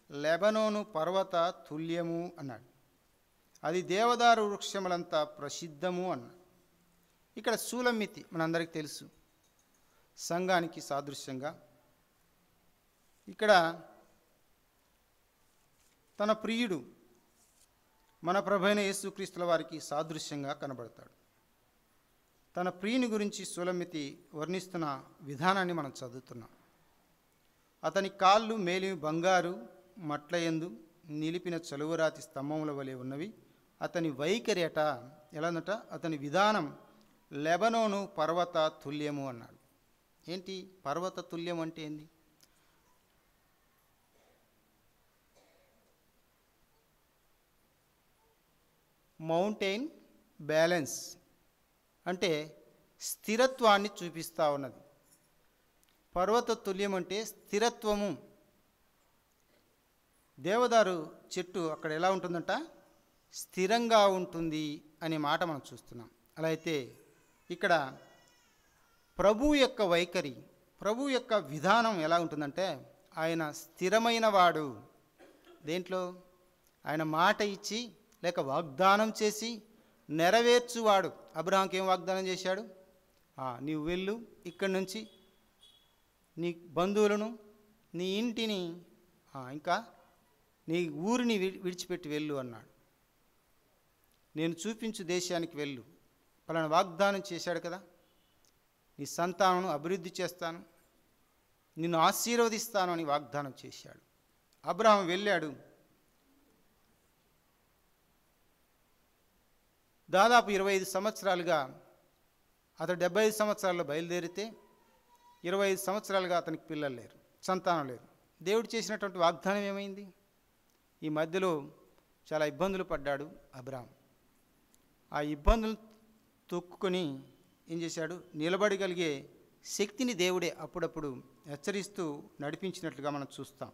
లెబనోను పర్వత తుల్యము అన్నాడు. అది దేవదారు వృక్షములంతా ప్రసిద్ధము అన్నాడు. ఇక్కడ సూలమ్మితి మనందరికీ తెలుసు, సంఘానికి సాదృశ్యంగా. ఇక్కడ తన ప్రియుడు మన ప్రభువైన యేసుక్రీస్తుల వారికి సాదృశ్యంగా కనబడతాడు. తన ప్రియుని గురించి సులమితి వర్ణిస్తున్న విధానాన్ని మనం చదువుతున్నాం. అతని కాళ్ళు మేలిమి బంగారు మట్లయందు నిలిపిన చలువరాతి స్తంభముల వలె ఉన్నవి. అతని వైఖరి అట ఎలానట, అతని విధానం లెబనోను పర్వత తుల్యము అన్నాడు. ఏంటి పర్వత తుల్యం అంటే ఏంది? మౌంటైన్ బ్యాలెన్స్ అంటే స్థిరత్వాన్ని చూపిస్తూ ఉన్నది. పర్వత తుల్యం అంటే స్థిరత్వము. దేవదారు చెట్టు అక్కడ ఎలా ఉంటుందంట, స్థిరంగా ఉంటుంది అనే మాట మనం చూస్తున్నాం. అలా అయితే ఇక్కడ ప్రభు యొక్క వైఖరి, ప్రభు యొక్క విధానం ఎలా ఉంటుందంటే, ఆయన స్థిరమైన వాడు. దేంట్లో? ఆయన మాట ఇచ్చి లేక వాగ్దానం చేసి నెరవేర్చువాడు. అబ్రహాంకి ఏం వాగ్దానం చేశాడు? నీవు వెళ్ళు, ఇక్కడి నుంచి నీ బంధువులను, నీ ఇంటిని, ఇంకా నీ ఊరిని విడిచిపెట్టి వెళ్ళు అన్నాడు. నేను చూపించు దేశానికి వెళ్ళు. పలానా వాగ్దానం చేశాడు కదా, నీ సంతానం అభివృద్ధి చేస్తాను, నిన్ను ఆశీర్వదిస్తాను అని వాగ్దానం చేశాడు. అబ్రహాం వెళ్ళాడు. దాదాపు 25 సంవత్సరాలుగా, అతడు 75 సంవత్సరాల్లో బయలుదేరితే 25 సంవత్సరాలుగా అతనికి పిల్లలు లేరు, సంతానం లేరు. దేవుడు చేసినటువంటి వాగ్దానం ఏమైంది? ఈ మధ్యలో చాలా ఇబ్బందులు పడ్డాడు అబ్రహాం. ఆ ఇబ్బందులు తొక్కుకొని ఏం చేశాడు? నిలబడగలిగే శక్తిని దేవుడే అప్పుడప్పుడు హెచ్చరిస్తూ నడిపించినట్లుగా మనం చూస్తాం.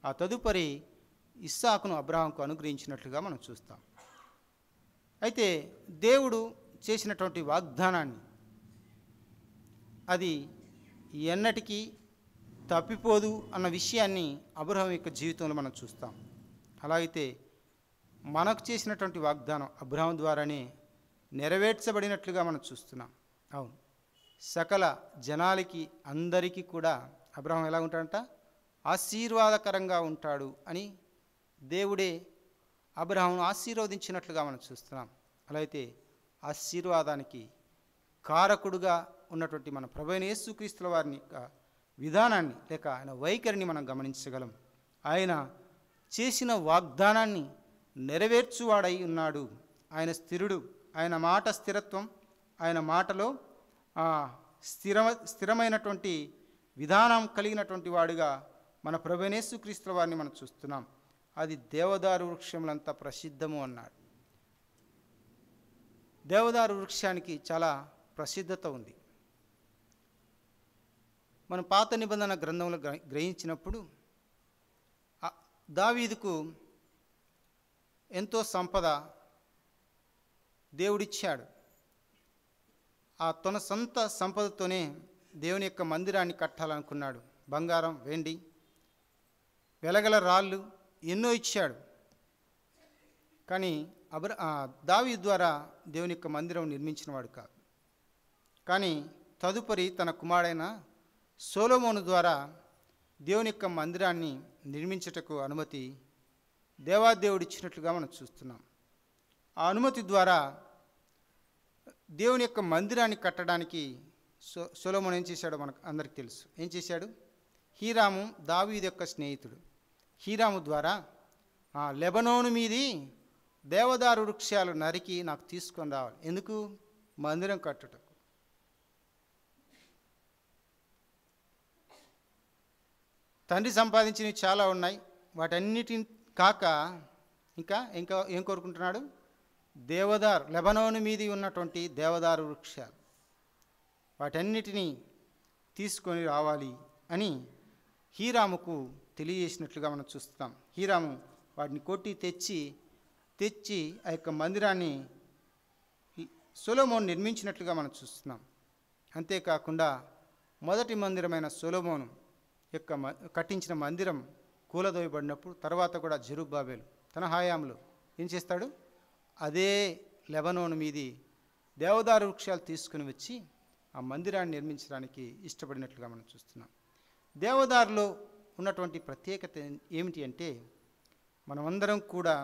ఆ తదుపరి ఇస్సాకును అబ్రహాంకు అనుగ్రహించినట్లుగా మనం చూస్తాం. అయితే దేవుడు చేసినటువంటి వాగ్దానాన్ని అది ఎన్నటికీ తప్పిపోదు అన్న విషయాన్ని అబ్రహాం యొక్క జీవితంలో మనం చూస్తాం. అలాగైతే మనకు చేసినటువంటి వాగ్దానం అబ్రహాం ద్వారానే నెరవేర్చబడినట్లుగా మనం చూస్తున్నాం. అవును, సకల జనాలకి అందరికీ కూడా అబ్రహాం ఎలా ఉంటాడంట? ఆశీర్వాదకరంగా ఉంటాడు అని దేవుడే అబ్రహామును ఆశీర్వదించినట్లుగా మనం చూస్తున్నాం. అలా అయితే ఆశీర్వాదానికి కారకుడుగా ఉన్నటువంటి మన ప్రభువైన యేసుక్రీస్తుల వారిని విధానాన్ని లేక ఆయన వైఖరిని మనం గమనించగలం. ఆయన చేసిన వాగ్దానాన్ని నెరవేర్చువాడై ఉన్నాడు. ఆయన స్థిరుడు. ఆయన మాట స్థిరత్వం, ఆయన మాటలో స్థిరమైనటువంటి విధానం కలిగినటువంటి వాడుగా మన ప్రభువైన యేసుక్రీస్తుల వారిని మనం చూస్తున్నాం. అది దేవదారు వృక్షములంత ప్రసిద్ధము అన్నాడు. దేవదారు వృక్షానికి చాలా ప్రసిద్ధత ఉంది. మనం పాత నిబంధన గ్రంథంలో గ్రహించినప్పుడు దావీదుకు ఎంతో సంపద దేవుడిచ్చాడు. తన సొంత సంపదతోనే దేవుని యొక్క మందిరాన్ని కట్టాలనుకున్నాడు. బంగారం, వెండి, వెలగల రాళ్ళు ఎన్నో ఇచ్చాడు. కానీ దావీదు ద్వారా దేవుని యొక్క మందిరం నిర్మించినవాడు కాదు. కానీ తదుపరి తన కుమారుడైన సొలొమోను ద్వారా దేవుని యొక్క మందిరాన్ని నిర్మించుటకు అనుమతి దేవాదేవుడు ఇచ్చినట్లుగా మనం చూస్తున్నాం. ఆ అనుమతి ద్వారా దేవుని యొక్క మందిరాన్ని కట్టడానికి సొలొమోను ఏం చేశాడో మనకు అందరికీ తెలుసు. ఏం చేశాడు? హీరాము దావీదు యొక్క స్నేహితుడు. హీరాము ద్వారా లెబనోను మీది దేవదారు వృక్షాలు నరికి నాకు తీసుకొని రావాలి. ఎందుకు? మందిరం కట్టుటకు. తండ్రి సంపాదించినవి చాలా ఉన్నాయి. వాటన్నిటిని కాక ఇంకా ఏం కోరుకుంటున్నాడు? లెబనోను మీది ఉన్నటువంటి దేవదారు వృక్షాలు, వాటన్నిటినీ తీసుకొని రావాలి అని హీరాముకు తెలియజేసినట్లుగా మనం చూస్తాం. హీరాము వాటిని కొట్టి తెచ్చి ఆ యొక్క మందిరాన్ని సొలొమోను నిర్మించినట్లుగా మనం చూస్తున్నాం. అంతేకాకుండా మొదటి మందిరమైన సొలొమోను యొక్క కట్టించిన మందిరం కూలదోయబడినప్పుడు తర్వాత కూడా జెరుబ్బాబెలు తన హయాంలో ఏం చేస్తాడు? అదే లెబనోను మీది దేవదారు వృక్షాలు తీసుకుని వచ్చి ఆ మందిరాన్ని నిర్మించడానికి ఇష్టపడినట్లుగా మనం చూస్తున్నాం. దేవదారులో ఉన్నటువంటి ప్రత్యేకత ఏమిటి అంటే, మనమందరం కూడా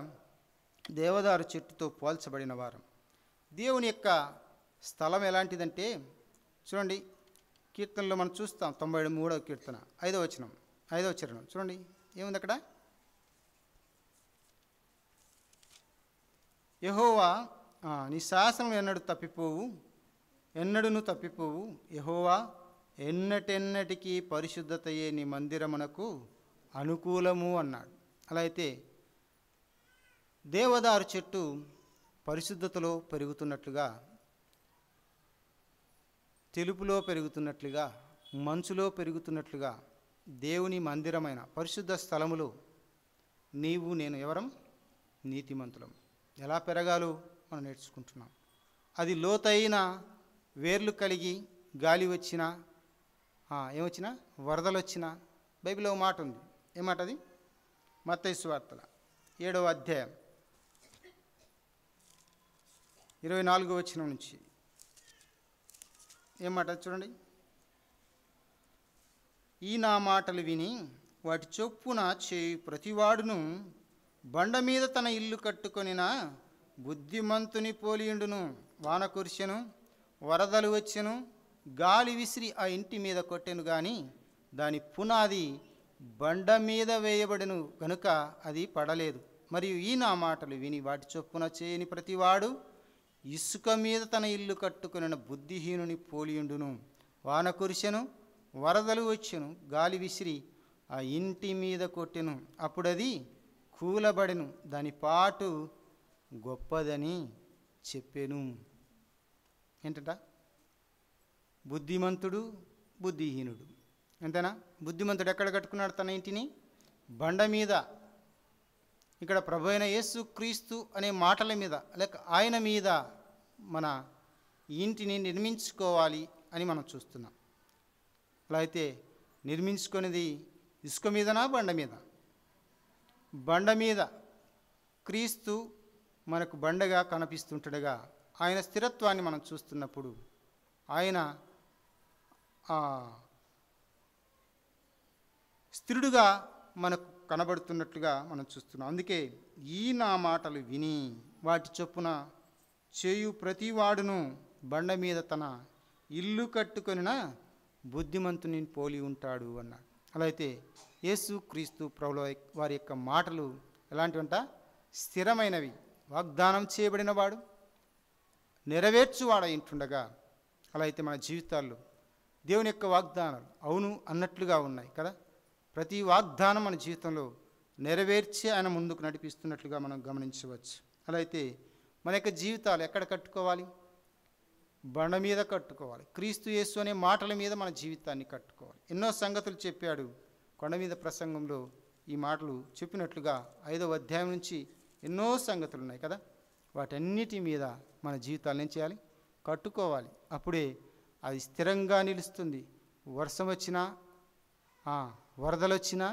దేవదారు చెట్టుతో పోల్చబడిన వారం. దేవుని యొక్క స్థలం ఎలాంటిదంటే చూడండి, కీర్తనలో మనం చూస్తాం. 93వ కీర్తన 5వ చరణం చూడండి, ఏముంది అక్కడ? యెహోవా నీ శాసనం ఎన్నడూను తప్పిపోవు. యెహోవా ఎన్నటెన్నటికీ పరిశుద్ధతయే నీ మందిరమునకు అనుకూలము అన్నాడు. అలా అయితే దేవదారు చెట్టు పరిశుద్ధతలో పెరుగుతున్నట్లుగా, తెలుపులో పెరుగుతున్నట్లుగా, మంచులో పెరుగుతున్నట్లుగా దేవుని మందిరమైన పరిశుద్ధ స్థలములో నీవు నేను ఎవరం? నీతిమంతులం. ఎలా పెరగాలో మనం నేర్చుకుంటున్నాం. అది లోతైన వేర్లు కలిగి గాలి వచ్చినా ఏమొచ్చినా, వరదలు వచ్చినా, బైబిల్లో ఒక మాట ఉంది. ఏమాట అది? మత్తయి సువార్తల 7వ అధ్యాయం 24వ వచనం నుంచి ఏమాట చూడండి. ఈ నా మాటలు విని వాటి చొప్పున చేయు ప్రతివాడును బండ మీద తన ఇల్లు కట్టుకొనిన బుద్ధిమంతుని పోలియుండును. వాన కురిసెను, వరదలు వచ్చెను, గాలి విసిరి ఆ ఇంటి మీద కొట్టెను, గాని దాని పునాది బండ మీద వేయబడెను కనుక అది పడలేదు. మరియు ఈ నా మాటలు విని వాటి చొప్పున చేయని ప్రతివాడు ఇసుక మీద తన ఇల్లు కట్టుకొనిన బుద్ధిహీనుని పోలియుండును. వాన కురిసెను, వరదలు వచ్చెను, గాలి విసిరి ఆ ఇంటి మీద కొట్టెను, అప్పుడది కూలబడెను, దాని పాటు గొప్పదని చెప్పెను. ఏంటంట? బుద్ధిమంతుడు, బుద్ధిహీనుడు. అంతేనా? బుద్ధిమంతుడు ఎక్కడ కట్టుకున్నాడు తన ఇంటిని? బండ మీద. ఇక్కడ ప్రభు అయిన యేసు క్రీస్తు అనే మాటల మీద, లేక ఆయన మీద మన ఇంటిని నిర్మించుకోవాలి అని మనం చూస్తున్నాం. అలా అయితే నిర్మించుకునేది ఇసుక మీదనా, బండ మీద? బండ మీద. క్రీస్తు మనకు బండగా కనిపిస్తుంటగా ఆయన స్థిరత్వాన్ని మనం చూస్తున్నప్పుడు ఆయన స్థిరుడుగా మనకు కనబడుతున్నట్లుగా మనం చూస్తున్నాం. అందుకే ఈ నా మాటలు విని వాటి చొప్పున చేయు ప్రతివాడును బండ మీద తన ఇల్లు కట్టుకొనిన బుద్ధిమంతుని పోలి ఉంటాడు అన్నాడు. అలా అయితే యేసు క్రీస్తు ప్రభుల వారి యొక్క మాటలు ఎలాంటివంట? స్థిరమైనవి. వాగ్దానం చేయబడిన వాడు, నెరవేర్చువాడు ఇంటుండగా, అలా అయితే మన జీవితాల్లో దేవుని యొక్క వాగ్దానాలు అవును అన్నట్లుగా ఉన్నాయి కదా. ప్రతి వాగ్దానం మన జీవితంలో నెరవేర్చి ఆయన ముందుకు నడిపిస్తున్నట్లుగా మనం గమనించవచ్చు. అలా అయితే మన యొక్క జీవితాలు ఎక్కడ కట్టుకోవాలి? బండ మీద కట్టుకోవాలి. క్రీస్తు యేసు అనే మాటల మీద మన జీవితాన్ని కట్టుకోవాలి. ఎన్నో సంగతులు చెప్పాడు కొండ మీద ప్రసంగంలో. ఈ మాటలు చెప్పినట్లుగా 5వ అధ్యాయం నుంచి ఎన్నో సంగతులు ఉన్నాయి కదా. వాటన్నిటి మీద మన జీవితాలను ఏం చేయాలి? కట్టుకోవాలి. అప్పుడే అది స్థిరంగా నిలుస్తుంది. వర్షం వచ్చినా, వరదలు వచ్చినా,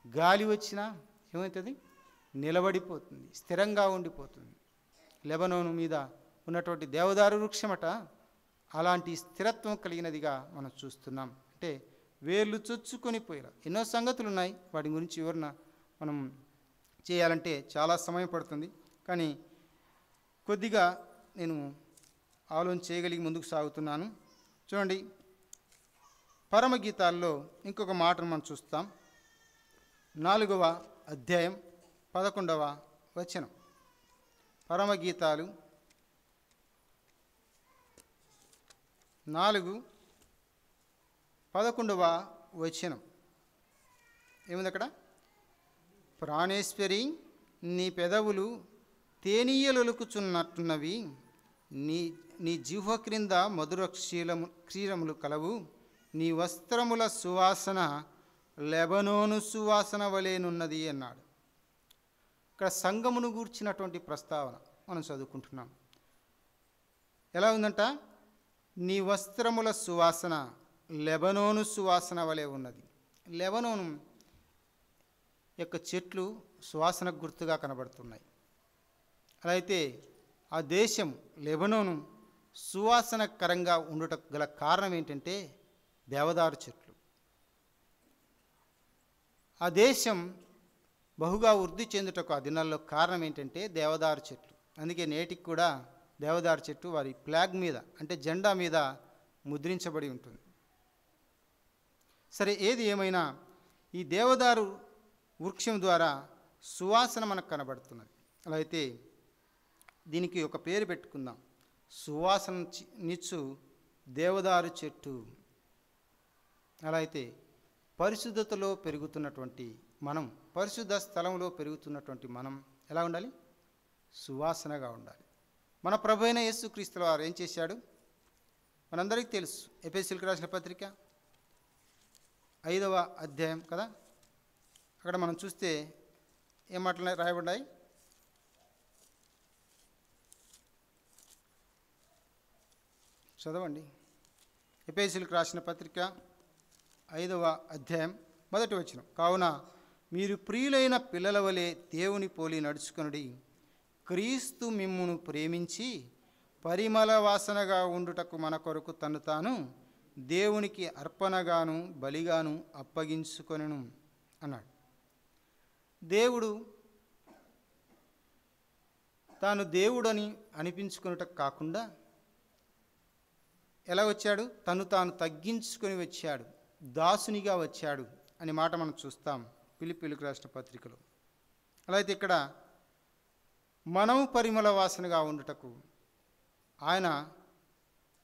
గాలి వచ్చినా ఏమవుతుంది? నిలబడిపోతుంది, స్థిరంగా ఉండిపోతుంది. లెబనోను మీద ఉన్నటువంటి దేవదారు వృక్షమట అలాంటి స్థిరత్వం కలిగినదిగా మనం చూస్తున్నాం. అంటే వేర్లు చొచ్చుకొని పోయేలా ఎన్నో సంగతులు ఉన్నాయి. వాటి గురించి వివరణ మనం చేయాలంటే చాలా సమయం పడుతుంది. కానీ కొద్దిగా నేను ఆలోచన చేయగలిగి ముందుకు సాగుతున్నాను. చూడండి, పరమగీతాల్లో ఇంకొక మాటను మనం చూస్తాం. 4వ అధ్యాయం 11వ వచనం. పరమగీతాలు 4:11 వచనం ఏముంది అక్కడ? ప్రాణేశ్వరి, నీ పెదవులు తేనీయలొలుకుచున్నట్టున్నవి, నీ జిహ్వ క్రింద మధుర క్షీరములు కలవు, నీ వస్త్రముల సువాసన లెబనోను సువాసన వలెనున్నది అన్నాడు. ఇక్కడ సంగమును గూర్చినటువంటి ప్రస్తావన మనం చదువుకుంటున్నాం. ఎలా ఉందంట? నీ వస్త్రముల సువాసన లెబనోను సువాసన వలె ఉన్నది. లెబనోను యొక్క చెట్లు సువాసనకు గుర్తుగా కనబడుతున్నాయి. అలా అయితే ఆ దేశం లెబనోను సువాసనకరంగా ఉండుట గల కారణం ఏంటంటే దేవదారు చెట్లు. ఆ దేశం బహుగా వృద్ధి చెందుటకు ఆ దినాల్లో కారణం ఏంటంటే దేవదారు చెట్లు. అందుకే నేటికి కూడా దేవదారు చెట్టు వారి ఫ్లాగ్ మీద అంటే జెండా మీద ముద్రించబడి ఉంటుంది. సరే, ఏది ఏమైనా ఈ దేవదారు వృక్షం ద్వారా సువాసన మనకు కనబడుతున్నది. అలా అయితే దీనికి ఒక పేరు పెట్టుకుందాం, సువాసన నిచ్చు దేవదారు చెట్టు. అలా అయితే పరిశుద్ధతలో పెరుగుతున్నటువంటి మనం, పరిశుద్ధ స్థలంలో పెరుగుతున్నటువంటి మనం ఎలా ఉండాలి? సువాసనగా ఉండాలి. మన ప్రభు అయిన యేసుక్రీస్తు వారు ఏం చేశాడు మనందరికీ తెలుసు. ఎఫెసీయులకు రాసిన పత్రిక 5వ అధ్యాయం కదా, అక్కడ మనం చూస్తే ఏం మాటలు రాయబడ్డాయి? చదవండి. ఎఫెసీయులకు రాసిన పత్రిక 5వ అధ్యాయం 1వ వచనం. కావున మీరు ప్రియులైన పిల్లల వలె దేవుని పోలి నడుచుకొనుడి, క్రీస్తు మిమ్మును ప్రేమించి పరిమళ వాసనగా ఉండుటకు మన కొరకు తను తాను దేవునికి అర్పణగాను బలిగాను అప్పగించుకొనెను అన్నాడు. దేవుడు తాను దేవుడని అనిపించుకొనుటకు కాకుండా ఎలా వచ్చాడు? తను తాను తగ్గించుకొని వచ్చాడు, దాసునిగా వచ్చాడు అనే మాట మనం చూస్తాం ఫిలిప్పీయులకు రాసిన పత్రికలో. అలా అయితే ఇక్కడ మనం పరిమళ వాసనగా ఉండుటకు ఆయన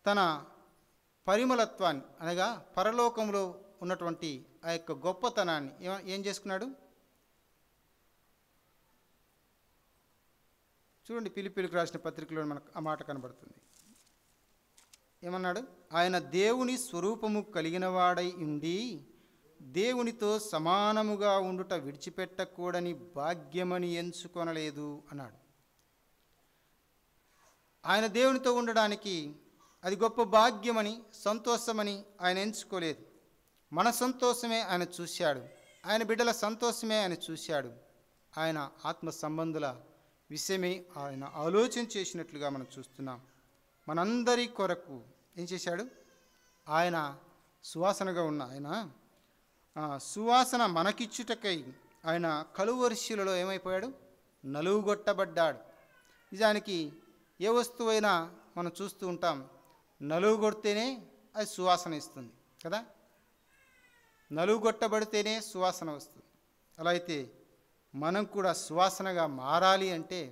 తన పరిమళత్వాన్ని అనగా పరలోకంలో ఉన్నటువంటి ఆ యొక్క గొప్పతనాన్ని ఏం చేసుకున్నాడు? చూడండి, ఫిలిప్పీయులకు రాసిన పత్రికలో మనకు ఆ మాట కనబడుతుంది. ఏమన్నాడు? ఆయన దేవుని స్వరూపము కలిగిన వాడై ఉండి దేవునితో సమానముగా ఉండుట విడిచిపెట్టకూడని భాగ్యమని ఎంచుకొనలేదు అన్నాడు. ఆయన దేవునితో ఉండడానికి అది గొప్ప భాగ్యమని, సంతోషమని ఆయన ఎంచుకోలేదు. మన సంతోషమే ఆయన చూశాడు, ఆయన బిడ్డల సంతోషమే ఆయన చూశాడు. ఆయన ఆత్మ సంబంధుల విషయమే ఆయన ఆలోచన చేసినట్లుగా మనం చూస్తున్నాం. మనందరి కొరకు ఏం చేశాడు? ఆయన సువాసనగా ఉన్న ఆయన సువాసన మనకిచ్చుటకై ఆయన కలువరి శిలలో ఏమైపోయాడు? నలుగుగొట్టబడ్డాడు. నిజానికి ఏ వస్తువైనా మనం చూస్తూ ఉంటాం, నలుగుగొడితేనే అది సువాసన ఇస్తుంది కదా, నలుగుగొట్టబడితేనే సువాసన వస్తుంది. అలా అయితే మనం కూడా సువాసనగా మారాలి అంటే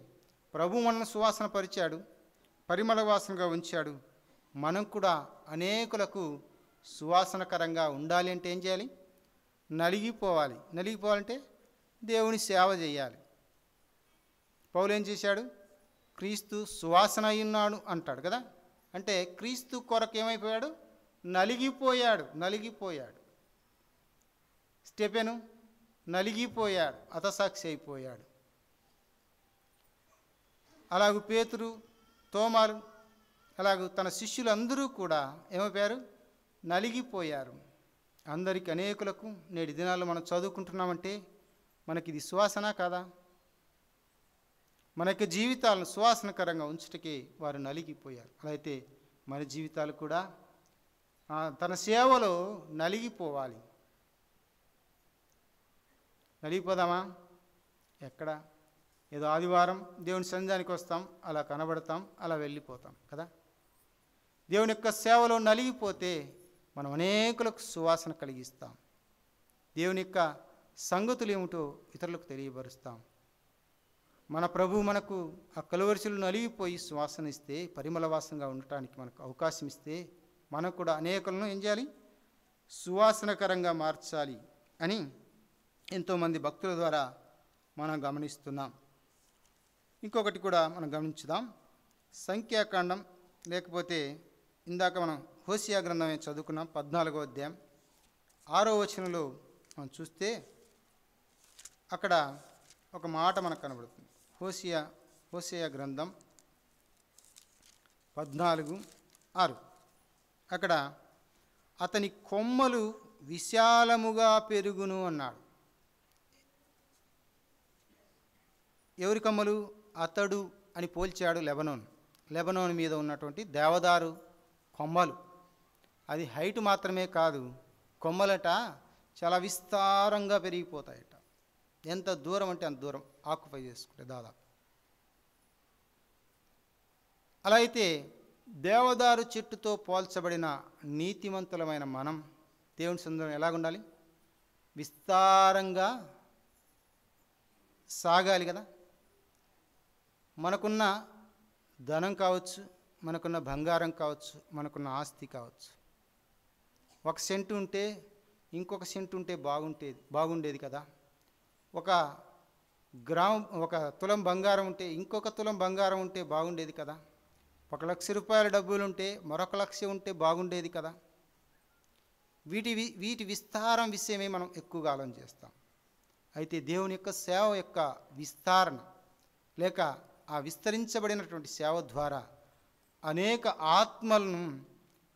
ప్రభు మనల్ని సువాసన పరిచాడు, పరిమళ వాసనగా ఉంచాడు. మనం కూడా అనేకులకు సువాసనకరంగా ఉండాలి అంటే ఏం చేయాలి? నలిగిపోవాలి. నలిగిపోవాలంటే దేవుని సేవ చేయాలి. పౌలు ఏం చేశాడు? క్రీస్తు సువాసన అయ్యున్నాడు అంటాడు కదా, అంటే క్రీస్తు కొరకు ఏమైపోయాడు? నలిగిపోయాడు. నలిగిపోయాడు. స్టెఫెను నలిగిపోయాడు, హతసాక్షి అయిపోయాడు. అలాగూ పేతురు, తోమాలు, అలాగూ తన శిష్యులందరూ కూడా ఏమైపోయారు? నలిగిపోయారు. అందరికి అనేకులకు నేటి దినాల్లో మనం చదువుకుంటున్నామంటే మనకి ఇది సువాసన కాదా? మన యొక్క జీవితాలను సువాసనకరంగా ఉంచుటకే వారు నలిగిపోయారు. అలా అయితే మన జీవితాలు కూడా తన సేవలో నలిగిపోవాలి. నలిగిపోదామా? ఎక్కడ? ఏదో ఆదివారం దేవుని సన్నిధానికి వస్తాం, అలా కనబడతాం, అలా వెళ్ళిపోతాం కదా. దేవుని యొక్క సేవలో నలిగిపోతే మనం అనేకులకు సువాసన కలిగిస్తాం. దేవుని యొక్క సంగతులు ఏమిటో ఇతరులకు తెలియబరుస్తాం. మన ప్రభు మనకు ఆ కలువరిశిలో నలిగిపోయి సువాసన ఇస్తే, పరిమళ వాసనగా ఉండటానికి మనకు అవకాశం ఇస్తే, మనం కూడా అనేకులను ఏం చేయాలి? సువాసనకరంగా మార్చాలి అని ఎంతోమంది భక్తుల ద్వారా మనం గమనిస్తున్నాం. ఇంకొకటి కూడా మనం గమనించుదాం. సంఖ్యాకాండం లేకపోతే ఇందాక మనం హోషియా గ్రంథమే చదువుకున్నాం, 14వ అధ్యాయం 6వ వచనంలో మనం చూస్తే అక్కడ ఒక మాట మనకు కనబడుతుంది. హోషియా గ్రంథం 14:6 అక్కడ అతని కొమ్మలు విశాలముగా పెరుగును అన్నాడు. ఎవరి కొమ్మలు? అతడు అని పోల్చాడు లెబనోన్ మీద ఉన్నటువంటి దేవదారు కొమ్మలు. అది హైట్ మాత్రమే కాదు, కొమ్మలట చాలా విస్తారంగా పెరిగిపోతాయట. ఎంత దూరం అంటే అంత దూరం ఆక్యుపై చేసుకుంటే దాదాపు. అలా అయితే దేవదారు చెట్టుతో పోల్చబడిన నీతిమంతులమైన మనం దేవుని సన్నిధిలో ఎలాగుండాలి? విస్తారంగా సాగాలి కదా. మనకున్న ధనం కావచ్చు, మనకున్న బంగారం కావచ్చు, మనకున్న ఆస్తి కావచ్చు, 1 సెంటు ఉంటే ఇంకొక సెంటు ఉంటే బాగుండేది కదా. ఒక తులం బంగారం ఉంటే ఇంకొక తులం బంగారం ఉంటే బాగుండేది కదా. 1,00,000 రూపాయల డబ్బులు ఉంటే మరొక 1,00,000 ఉంటే బాగుండేది కదా. వీటి విస్తారం విషయమే మనం ఎక్కువగా ఆలోచన చేస్తాం. అయితే దేవుని యొక్క సేవ యొక్క విస్తరణ లేక ఆ విస్తరించబడినటువంటి సేవ ద్వారా అనేక ఆత్మలను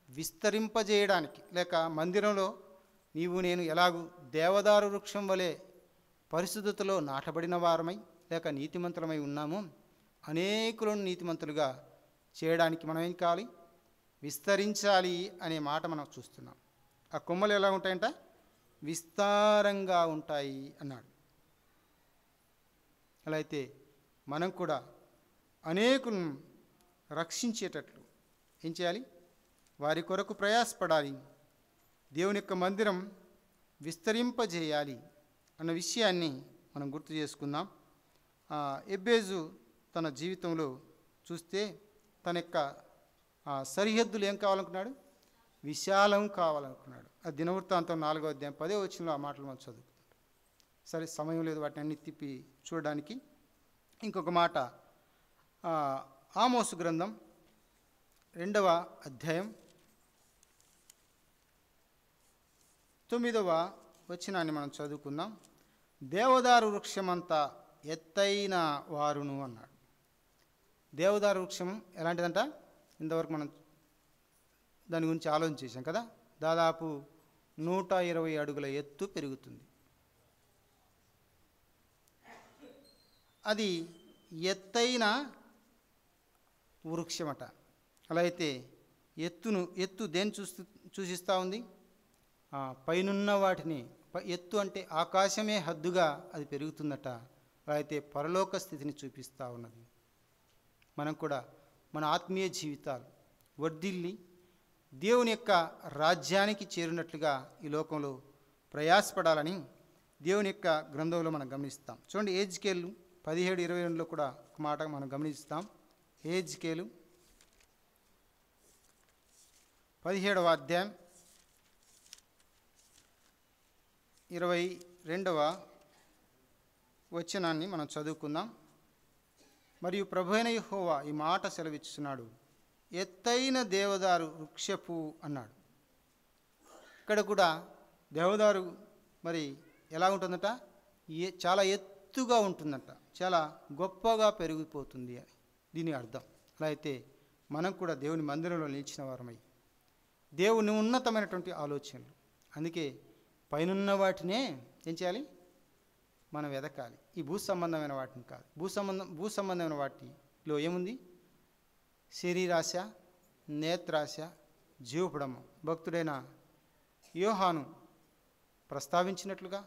విస్తరింపజేయడానికి, లేక మందిరంలో నీవు నేను ఎలాగూ దేవదారు వృక్షం వలె పరిశుద్ధతలో నాటబడిన వారమై లేక నీతిమంతులమై ఉన్నామో, అనేకులను నీతిమంతులుగా చేయడానికి మనం ఏం కావాలి? విస్తరించాలి అనే మాట మనం చూస్తున్నాం. ఆ కొమ్మలు ఎలా ఉంటాయంట? విస్తారంగా ఉంటాయి అన్నాడు. అలా అయితే మనం కూడా అనేకులను రక్షించేటట్లు ఏం చేయాలి? వారి కొరకు ప్రయాసపడాలి. దేవుని యొక్క మందిరం విస్తరింపజేయాలి అన్న విషయాన్ని మనం గుర్తు చేసుకుందాం. ఎబ్బేజు తన జీవితంలో చూస్తే తన యొక్క సరిహద్దులు ఏం కావాలనుకున్నాడు? విశాలం కావాలనుకున్నాడు. ఆ దినవృత్తాంతం 4వ అధ్యాయం 10వ వచనంలో ఆ మాటలు మనం చదువుకుంటాం. సరే, సమయం లేదు వాటిని అన్ని తిప్పి చూడడానికి. ఇంకొక మాట, ఆమోసు గ్రంథం 2వ అధ్యాయం 9వ వచనాన్ని మనం చదువుకుందాం. దేవదారు వృక్షమంతా ఎత్తైన వారును అన్నాడు. దేవదారు వృక్షం ఎలాంటిదంట? ఇంతవరకు మనం దాని గురించి ఆలోచన చేశాం కదా. దాదాపు 120 అడుగుల ఎత్తు పెరుగుతుంది. అది ఎత్తైన వృక్షమట. అలా అయితే ఎత్తు దేన్ని సూచిస్తూ ఉంది? పైనున్న వాటిని. ఎత్తు అంటే ఆకాశమే హద్దుగా అది పెరుగుతుందట. అలా అయితే పరలోక స్థితిని చూపిస్తూ ఉన్నది. మనం కూడా మన ఆత్మీయ జీవితాలు వర్ధిల్లి దేవుని యొక్క రాజ్యానికి చేరినట్లుగా ఈ లోకంలో ప్రయాసపడాలని దేవుని యొక్క గ్రంథంలో మనం గమనిస్తాం. చూడండి, ఎహెజ్కేలు 17:22లో కూడా ఒక మాట మనం గమనిస్తాం. ఎహెజ్కేలు 17వ అధ్యాయం 22వ వచనాన్ని మనం చదువుకుందాం. మరియు ప్రభువైన యెహోవా ఈ మాట సెలవిస్తున్నాడు, ఎత్తైన దేవదారు వృక్షపు అన్నాడు. ఇక్కడ కూడా దేవదారు మరి ఎలా ఉంటుందట? చాలా ఎత్తుగా ఉంటుందట, చాలా గొప్పగా పెరిగిపోతుంది అని దీని అర్థం. అలా అయితే మనం కూడా దేవుని మందిరంలో నిలిచిన వారమై దేవుని ఉన్నతమైనటువంటి ఆలోచనలు, అందుకే పైనున్న వాటినే ఏం చేయాలి? మనం ఎదకాలి. ఈ భూ సంబంధమైన వాటిని కాదు. భూ సంబంధమైన వాటిలో ఏముంది? శరీరాశ, నేత్రాశ, జీవపడము. భక్తుడైన యోహాను ప్రస్తావించినట్లుగా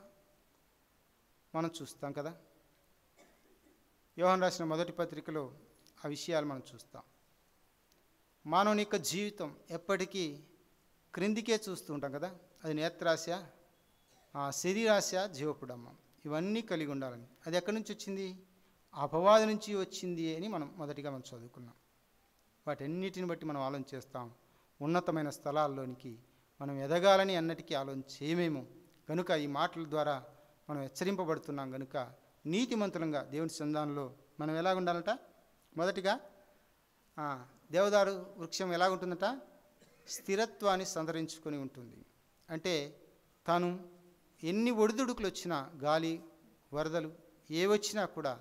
మనం చూస్తాం కదా. యోహాను రాసిన మొదటి పత్రికలో ఆ విషయాలు మనం చూస్తాం. మానవుని యొక్క జీవితం ఎప్పటికీ క్రిందికే చూస్తూ ఉంటాం కదా. అది నేత్రాశ, శరీరాశ, జీవపుడమ్మం ఇవన్నీ కలిగి ఉండాలని. అది ఎక్కడి నుంచి వచ్చింది? అపవాది నుంచి వచ్చింది అని మనం చదువుకున్నాం. వాటన్నిటిని బట్టి మనం ఆలోచన చేస్తాం. ఉన్నతమైన స్థలాల్లోనికి మనం ఎదగాలని అన్నిటికీ ఆలోచన చేయమేమో కనుక ఈ మాటల ద్వారా మనం హెచ్చరింపబడుతున్నాం. కనుక నీతిమంతులంగా దేవుని సంధానంలో మనం ఎలాగుండాలంట? మొదటిగా దేవదారు వృక్షం ఎలాగుంటుందట? స్థిరత్వాన్ని సంతరించుకొని ఉంటుంది. అంటే తాను ఎన్ని ఒడిదుడుకులు వచ్చినా, గాలి వరదలు ఏ వచ్చినా కూడా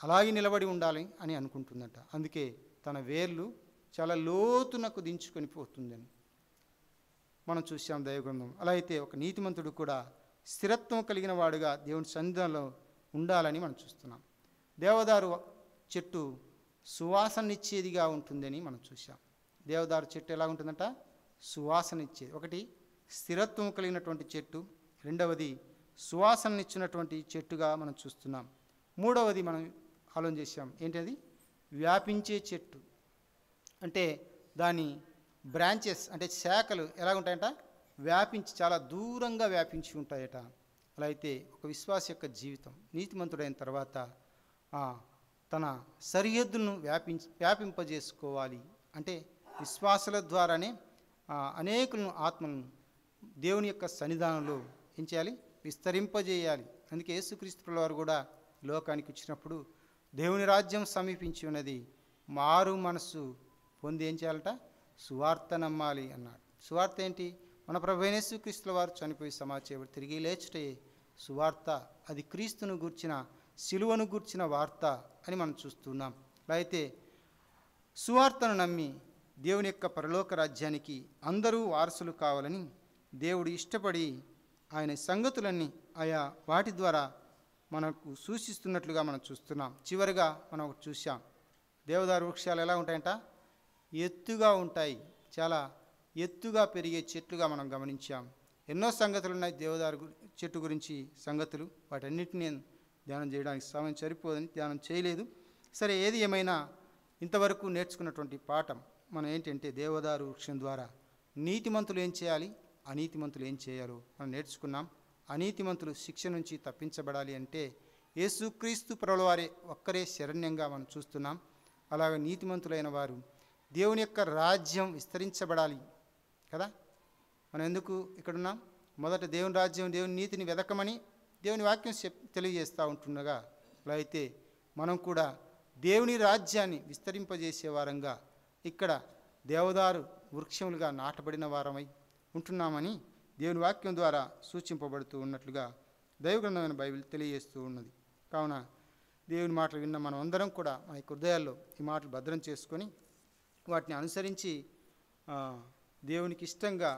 అలాగే నిలబడి ఉండాలి అని అనుకుంటుందట. అందుకే తన వేర్లు చాలా లోతునకు దించుకొని పోతుందని మనం చూసాం దైవగ్రంథం. అలా అయితే ఒక నీతిమంతుడు కూడా స్థిరత్వం కలిగిన వాడుగా దేవుని సన్నిధానంలో ఉండాలని మనం చూస్తున్నాం. దేవదారు చెట్టు సువాసననిచ్చేదిగా ఉంటుందని మనం చూసాం. దేవదారు చెట్టు ఎలా ఉంటుందంట? సువాసన ఇచ్చేది. ఒకటి స్థిరత్వం కలిగినటువంటి చెట్టు, రెండవది సువాసననిచ్చినటువంటి చెట్టుగా మనం చూస్తున్నాం. మూడవది మనం ఆలోచన చేశాం, ఏంటది? వ్యాపించే చెట్టు. అంటే దాని బ్రాంచెస్ అంటే శాఖలు ఎలా ఉంటాయంట? వ్యాపించి చాలా దూరంగా వ్యాపించి ఉంటాయట. అలా అయితే ఒక విశ్వాస యొక్క జీవితం నీతిమంతుడైన తర్వాత తన సరిహద్దులను వ్యాపింపజేసుకోవాలి. అంటే విశ్వాసాల ద్వారానే అనేకులను ఆత్మలను దేవుని యొక్క సన్నిధానంలో ఏం చేయాలి? విస్తరింపజేయాలి. అందుకే యేసుక్రీస్తు వారు కూడా లోకానికి వచ్చినప్పుడు దేవుని రాజ్యం సమీపించి ఉన్నది, మారు మనస్సు పొంది ఏం చేయాలట? సువార్త నమ్మాలి అన్నాడు. సువార్త ఏంటి? మన ప్రభు అయిన యేసుక్రీస్తుల వారు చనిపోయి సమాజం తిరిగి లేచుటే సువార్త. అది క్రీస్తును గూర్చిన, సిలువను గూర్చిన వార్త అని మనం చూస్తున్నాం. అయితే సువార్తను నమ్మి దేవుని యొక్క పరలోక రాజ్యానికి అందరూ వారసులు కావాలని దేవుడు ఇష్టపడి ఆయన సంగతులన్నీ ఆయా వాటి ద్వారా మనకు సూచిస్తున్నట్లుగా మనం చూస్తున్నాం. చివరిగా మనం ఒకటి చూసాం, దేవదారు వృక్షాలు ఎలా ఉంటాయంట? ఎత్తుగా ఉంటాయి. చాలా ఎత్తుగా పెరిగే చెట్లుగా మనం గమనించాం. ఎన్నో సంగతులు ఉన్నాయి దేవదారు చెట్టు గురించి సంగతులు. వాటన్నిటిని నేను ధ్యానం చేయడానికి సమయం సరిపోదని ధ్యానం చేయలేదు. సరే, ఏది ఏమైనా ఇంతవరకు నేర్చుకున్నటువంటి పాఠం మనం ఏంటంటే, దేవదారు వృక్షం ద్వారా నీతిమంతులు ఏం చేయాలి, అనీతిమంతులు ఏం చేయాలో మనం నేర్చుకున్నాం. అనీతిమంతులు శిక్ష నుంచి తప్పించబడాలి అంటే యేసుక్రీస్తు ప్రభువారే ఒక్కరే శరణ్యంగా మనం చూస్తున్నాం. అలాగే నీతిమంతులైన వారు దేవుని యొక్క రాజ్యం విస్తరించబడాలి కదా. మనం ఎందుకు ఇక్కడున్నాం? మొదట దేవుని రాజ్యం, దేవుని నీతిని వెదకమని దేవుని వాక్యం తెలియజేస్తూ ఉంటుండగా, అలా అయితే మనం కూడా దేవుని రాజ్యాన్ని విస్తరింపజేసే వారంగా ఇక్కడ దేవదారు వృక్షములుగా నాటబడిన వారమై ఉంటున్నామని దేవుని వాక్యం ద్వారా సూచింపబడుతూ ఉన్నట్లుగా దైవగ్రంథమైన బైబిల్ తెలియజేస్తూ ఉన్నది. కావున దేవుని మాటలు విన్న మనం అందరం కూడా మన హృదయాల్లో ఈ మాటలు భద్రం చేసుకొని వాటిని అనుసరించి దేవునికి ఇష్టంగా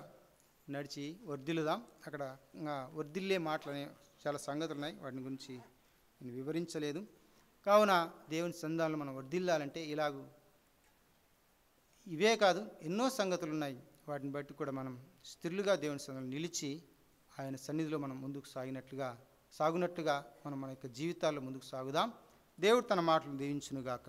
నడిచి వర్ధిల్లుదాం. అక్కడ వర్ధిల్లే మాటలనే చాలా సంగతులు ఉన్నాయి, వాటిని గురించి నేను వివరించలేదు. కావున దేవుని సంధానంలో మనం వర్ధిల్లాలంటే ఇలాగూ ఇవే కాదు, ఎన్నో సంగతులు ఉన్నాయి. వాటిని బట్టి కూడా మనం స్థిరులుగా దేవుని సన్నిధిలో నిలిచి ఆయన సన్నిధిలో మనం ముందుకు సాగునట్టుగా మనం మన యొక్క జీవితాల్లో ముందుకు సాగుదాం. దేవుడు తన మాటలను దీవించునుగాక.